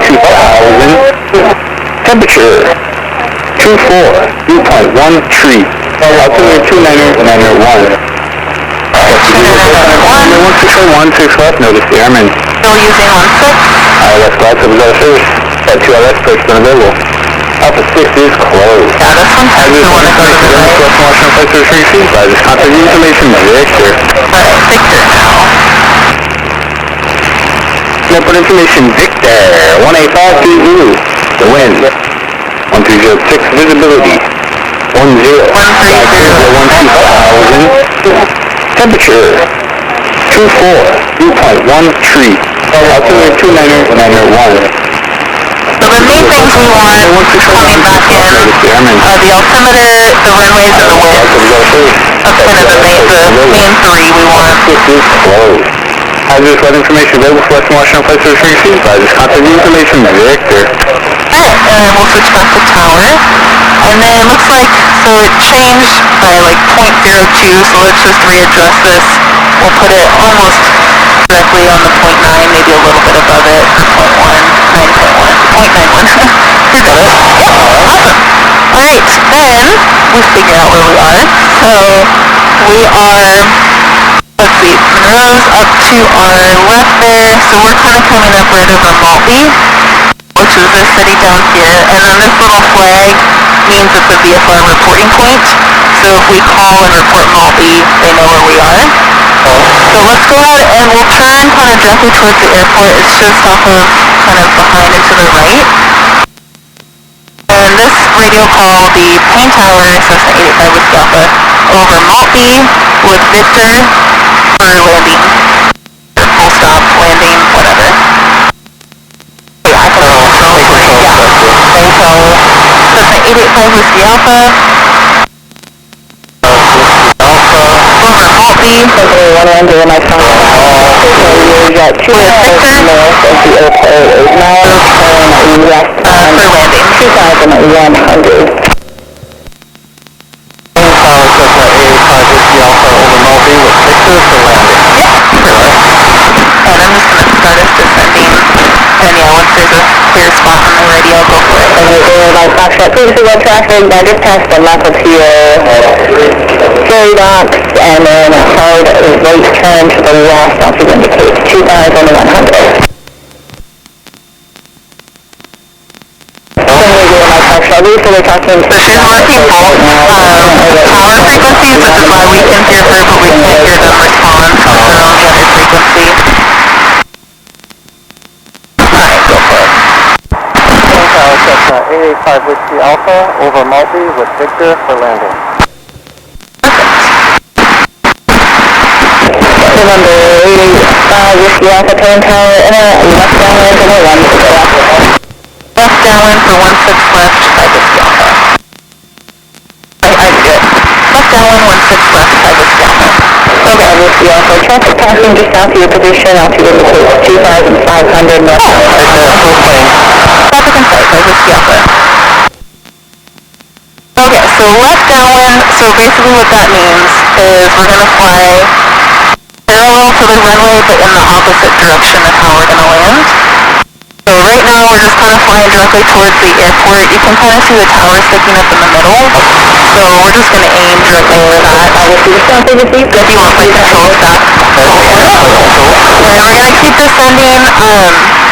Temperature 24, dew point 1 tree. Altimeter 290, 901. 16 left, notice the airman. Still using 16. ILS flight observer service. At 2 LS approach been available. Alpha 6 is closed. Yeah, this one tends to want to go to the right. Washington flight service received by this contact information Victor. Alright, Victor now. Input information Victor. 18520. The wind. 1306 visibility. 10. 12,000. Temperature 24, dew point 1 tree. Altimeter 290, 901. So the main things we want coming back in, the altimeter, the runways, and the wind. That's kind of the main three we want. Hazardous flight information available for Western Washington flight service received by this contact information Victor. Alright, and then we'll switch back to tower. And then it looks like, so it changed by like 0.02, so let's just readjust this. We'll put it almost directly on the 0.9, maybe a little bit above it, or 0.1, 9.1, 0.91. You got it? Yep, awesome. Alright, then we figure out where we are. So we are, let's see, Monroe's up to our left there, so we're kind of coming up right over Maltby, which is this city down here, and then this little flag means it's a VFR reporting point. So if we call and report Maltby, they know where we are. So let's go ahead and we'll turn kind of directly towards the airport. It's just off of kind of behind and to the right. And this radio call will be Paint Tower, Cessna 85 with Alpha, over Maltby with Victor for landing. Or full stop, landing, whatever. Yeah, I can control. 128.5 Whiskey Alpha. Over Maltby. Company 110, my contact. So you're at 2 miles north of the airport, 8 miles, turn west on For landing. 2,100. And I'm just going to start us descending. And yeah, once there's a clear spot on the radio, go for it. And you're by Foxtrot, previously low traffic, now just past the Mapleteer ferry docks, and then a hard right turn to the west off the indicate 2,100. So we're talking So she's marking both tower frequencies, which is why we can hear her, but we can't hear them respond because they're on the other frequency. Alright, go for it. Cessna 885 Whiskey Alpha over Maltby with Victor for landing. Remember, 885 Whiskey Alpha turn tower, and left downwind and a 1 to the left. Left downwind for 16 left by Whiskey Alpha. I did it. Left downwind 16 left by Whiskey Alpha. Okay, Whiskey Alpha, traffic passing just south of your position, altitude indicates 2,500 north. Traffic in sight by Whiskey Alpha. Okay, so left downwind, so basically what that means is we're going to fly parallel to the runway but in the opposite direction of how we're going to land. So right now we're just kind of flying directly towards the airport. You can kind of see the tower sticking up in the middle. So we're just going to aim directly for that. If you want my control stuff. And we're going to keep descending.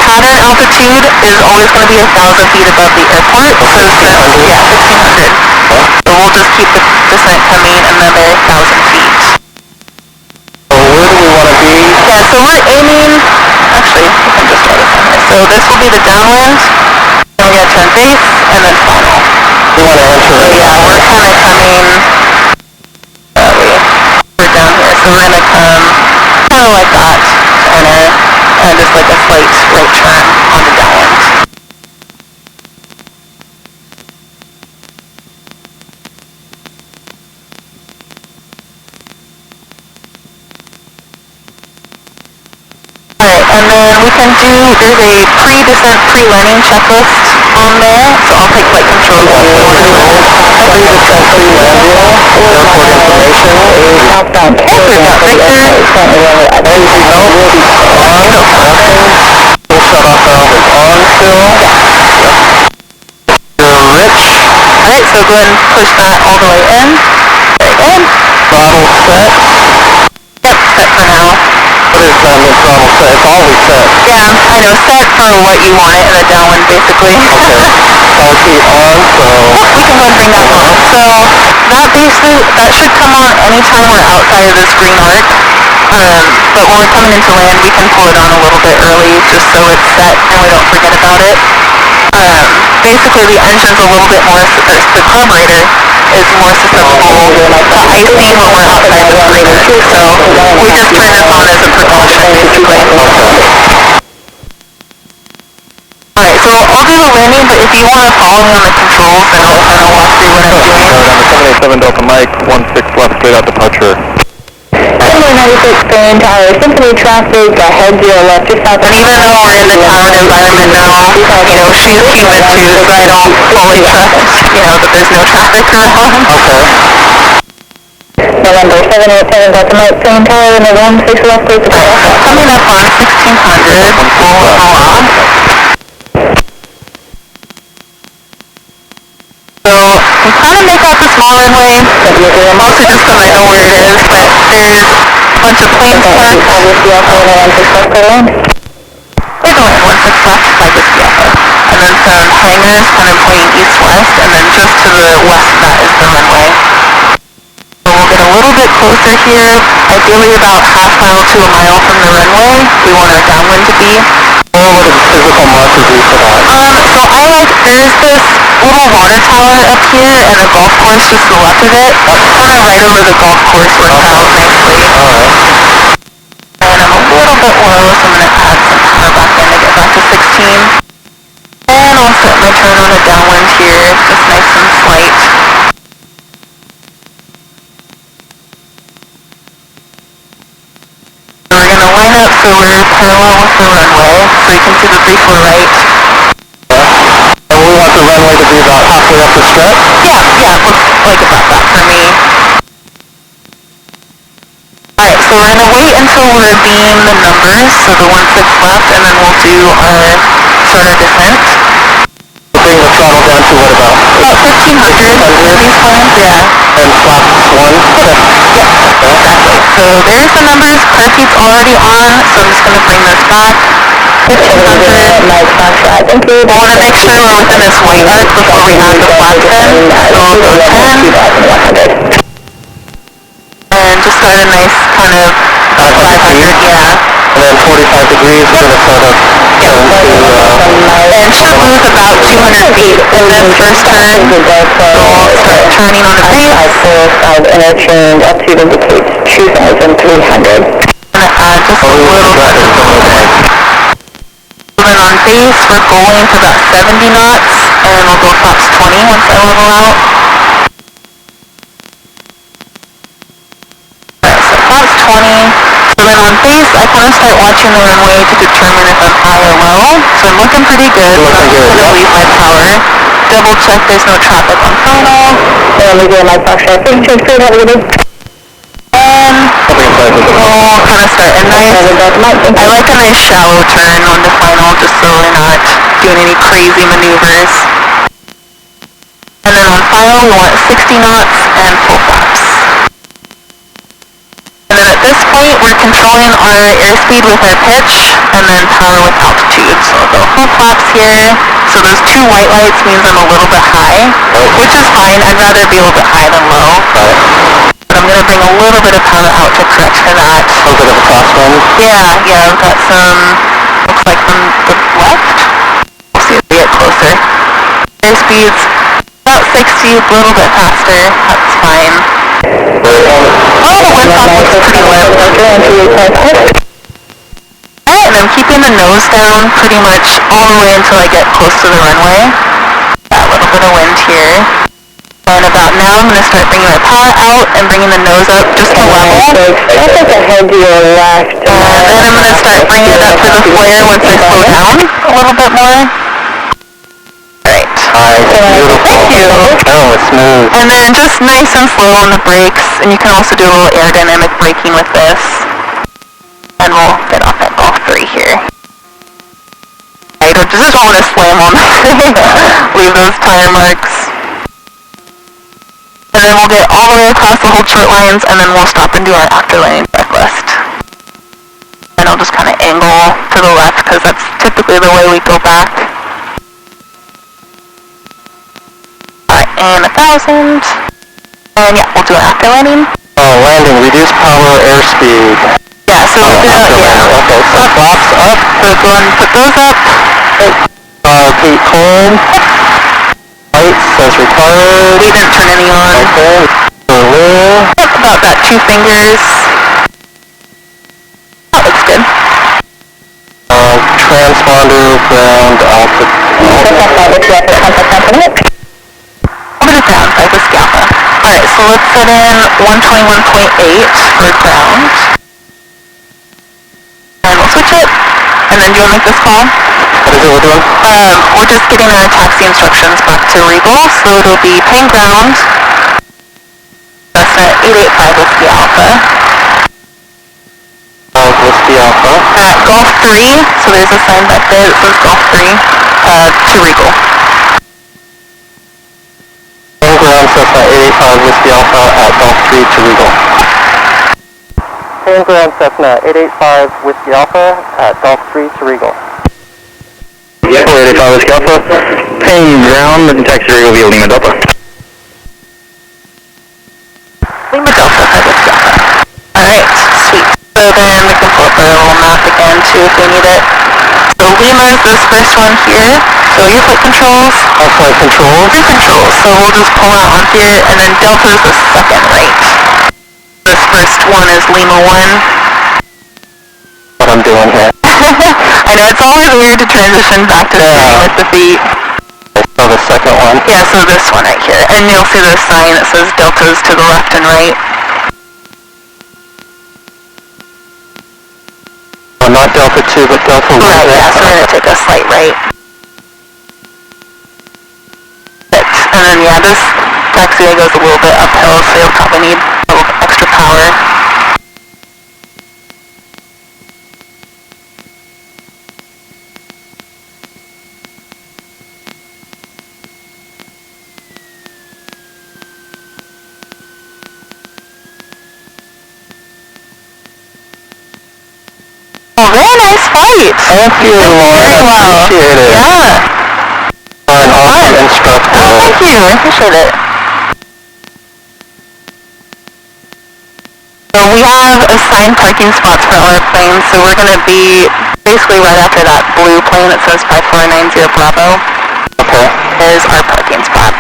Pattern altitude is always going to be 1,000 feet above the airport. So yeah, 1,600. So we'll just keep the descent coming another 1,000 feet. So where do we want to be? Yeah, so we're aiming, actually, we can just start it from here. So this will be the downwind, then we're going to turn base, and then final. We want to enter So yeah, we're kind of coming, we're down here, so we're going to come kind of like that to enter, and just like a slight right turn on the downwind. Alright, and then we can do, there's a pre-descent, pre-landing checklist on there, so I'll take flight control if you want to know. pre-descent, pre-landing, airport information, Southbound We've got Victor. anything else will be on, nothing, full shut-off valve is on still. You're rich, Alright, so go ahead and push that all the way in. Very good. throttle set. Yep, set for now. What is the throttle set? It's always set. Yeah, I know, set for what you want it in the downwind, basically. Okay. Power key on, so We can go and bring that on. So, that basically, that should come on anytime we're outside of this green arc. But when we're coming into land, we can pull it on a little bit early, just so it's set and we don't forget about it. Basically, the engine's a little bit more, the carburetor is more susceptible to icing when we're outside the green arc. So, we just turn this on as a precaution, basically. Alright, so I'll do the landing, but if you want to follow me on the controls, then I'll kind of walk through what I'm doing. On the 787 Delta Mike, 16 left, straight out departure. Similar 96 Grand Tower, Symphony traffic, head 0 left, just south. And even though we're in the town environment now, you know, she's human too, so I don't fully trust, you know, that there's no traffic around. okay. November 787 Delta Mike Grand Tower, and the 16 left, please. Coming up on 1600, we'll allow. So, we kind of make out the small runway, mostly just because I know where it is, but there's a bunch of planes parked. Whiskey Alpha, and a 16 left, go land. We're going 16 left by Whiskey Alpha. And then some hangars kind of pointing east-west, and then just to the west of that is the runway. So we'll get a little bit closer here, ideally about half mile to a mile from the runway. We want our downwind to be. Well, what does the physical marker do for that? So I like, there's this little water tower up here and a golf course just to the left of it. Kind of right over the golf course works out nicely. Alright. And I'm a little bit low, so I'm going to add some power back in to get back to 16. And I'll start my turn on a downwind here, just nice and slight. We're going to line up so we're parallel with the runway, so you can see the 3-4 right. And we want the runway to be about halfway up the strut? Yeah, looks like about that for me. Alright, so we're going to wait until we're being the numbers, so the 16 left, and then we'll do our starter descent. Bring the throttle down to what about? About 1500 for these times, yeah. And flaps 1? Yep, exactly. So there's the numbers, car seat's already on, so I'm just going to bring this back. 1500. Mike Foxtrot, thank you. I want to make sure we're within this white arc before we add the flaps in, so I'll go 10. 2100. And just start a nice kind of 500, yeah. And then 45 degrees, we're going to start up And should lose about 200 feet in this first turn, so we'll start turning on a base. 545 interchange, altitude indicates 2,300. I'm going to add just a little bit of movement. Then on base, we're going to about 70 knots, and we'll go flaps 20 once I level out. Alright, so flaps 20. So then on base, I kind of start watching the runway to determine if I'm high or low. So I'm looking pretty good, so I'm just going to leave my power. Double check there's no traffic on final. And we go Mike Foxtrot, thank you, speed, how do you do? We'll kind of start a nice, I like a nice shallow turn on the final, just so we're not doing any crazy maneuvers. And then on final, we want 60 knots and full flaps. And then at this point, we're controlling our airspeed with our pitch, and then power with altitude. So I'll go full flaps here. So those 2 white lights means I'm a little bit high, which is fine. I'd rather be a little bit high than low. But I'm going to bring a little bit of power out to correct for that. a little bit of a crosswind. Yeah, I've got some, looks like from the left. We'll see as we get closer. Airspeed's about 60, a little bit faster. That's fine. Oh, the windsock looks pretty limp. Alright, and I'm keeping the nose down pretty much all the way until I get close to the runway. Got a little bit of wind here. And about now, I'm going to start bringing my power out and bringing the nose up just to level. Traffic ahead to your left. And then I'm going to start bringing it up to the flare once I slow down a little bit more. Alright. Beautiful. Thank you. Oh, it's smooth. And then just nice and slow on the brakes, and you can also do a little aerodynamic braking with this. And we'll get off at Golf 3 here. I just don't want to slam on the thing. Leave those tire marks. And then we'll get all the way across the whole short lines, and then we'll stop and do our after landing checklist. And I'll just kind of angle to the left, because that's typically the way we go back. Alright, and 1,000. And yeah, we'll do an after landing. Landing, reduce power, airspeed. Yeah, so we'll do that, yeah. Okay, so flaps up. So go ahead and put those up. Repeat cold. Lights says retired. We didn't turn any on. Okay. Berlin. Yep, about that 2 fingers. That looks good. Transponder, ground, alpha. A bit of ground by the Scalpa. Alright, so let's set in 121.8 for ground. And we'll switch it. And then do you want to make this call? What is it we're doing? We're just getting our taxi instructions back to Regal, so it'll be paying ground. That's at 885 Whiskey Alpha. Whiskey Alpha. At Golf 3, so there's a sign back there that says Golf 3, to Regal. Paying ground, Cessna 885 Whiskey Alpha at Golf 3 to Regal. Paying ground, Cessna 885 Whiskey Alpha at Golf 3 to Regal. Yep, 885 Whiskey Alpha. Paying ground, and taxi Regal via Lima Delta. Lima Delta by Whiskey Alpha. Alright, sweet. So then we can pull up our little map again too if we need it. So Lima is this first one here. So your flight controls. Our flight controls. Your controls. So we'll just pull out on here, and then Delta is the second right. This first one is Lima 1. What I'm doing here. I know it's always weird to transition back to the with the feet. Oh, the second one? Yeah, so this one right here. And you'll see the sign that says deltas to the left and right. Oh, not Delta 2, but Delta 1. Right, yeah, so we're going to take a slight right. And then, yeah, this taxiway goes a little bit uphill, so you'll probably need a little extra power. Oh, very nice flight! Thank you, Lauren. Very well. Appreciate it. Yeah. An awesome instructor. Oh, thank you. I appreciate it. So we have assigned parking spots for our plane, so we're going to be basically right after that blue plane that says 5490 Bravo. Okay. Is our parking spot.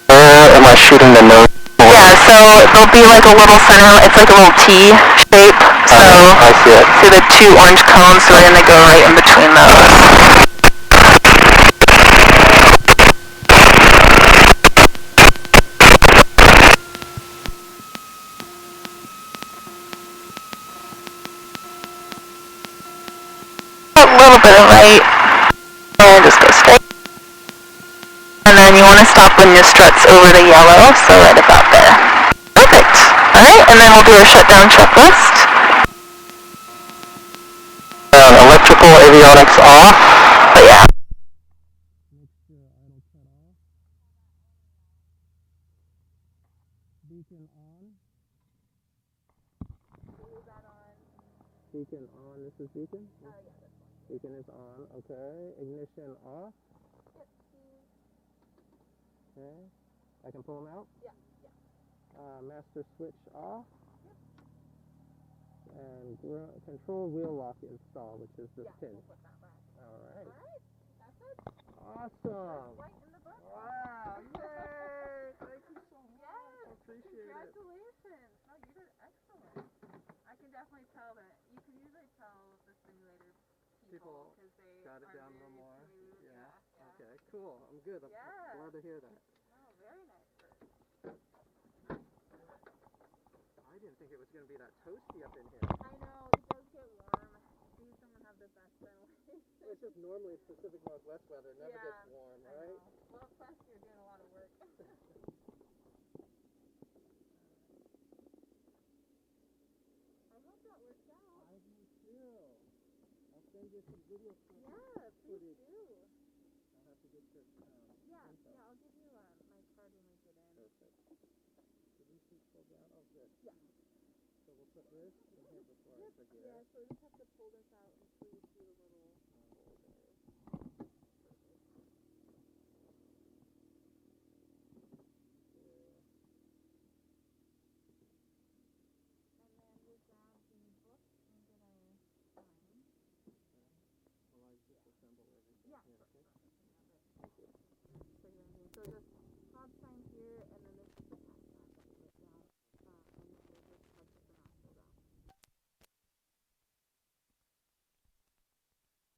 Where am I shooting the nose? Yeah, so there'll be like a little center, it's like a little T shape. So I see it. see the two orange cones, so we're going to go right in between those. A little bit of right, and just go straight. And then you want to stop when your strut's over the yellow, so right about there. Perfect. Alright, and then we'll do our shutdown checklist. Electrical avionics off. But yeah. Beacon on. Beacon on. This is beacon? Oh, yeah, this one. Beacon is on. Okay. Ignition off. Okay. I can pull them out? Yeah. Master switch off. And control wheel lock install, which is this pin. We'll put that back. Alright. Alright, that's it. Awesome. Right in the book. Wow. Yay. Thank you so much. Yes. I appreciate it. Congratulations. No, you did excellent. I can definitely tell that. You can usually tell the simulator people because they got it are down a little very more. smooth. Yeah. Okay, cool. I'm good. I'm Yeah. glad to hear that. Oh, very nice work. I didn't think it was going to be that toasty up in here. I know, it does get warm. These don't have the best ventilation. It's just normally Pacific Northwest weather. It never gets warm, I right? know. Well, plus you're doing a lot of work. I hope that works out. I do too. I'll send you some video clips. Yeah, please do. I'll have to get your Yeah, info. yeah, I'll give you my card when we get in. Perfect. Did these seats pull down? Oh, good. Yeah. So we'll put this in here before I forget. Yeah, so we just have to pull this out and squeeze through the little holders. And then we'll grab the book and get our sign. Well, I just assemble everything. Yeah. Here, okay? So just hot sign here, and then this is the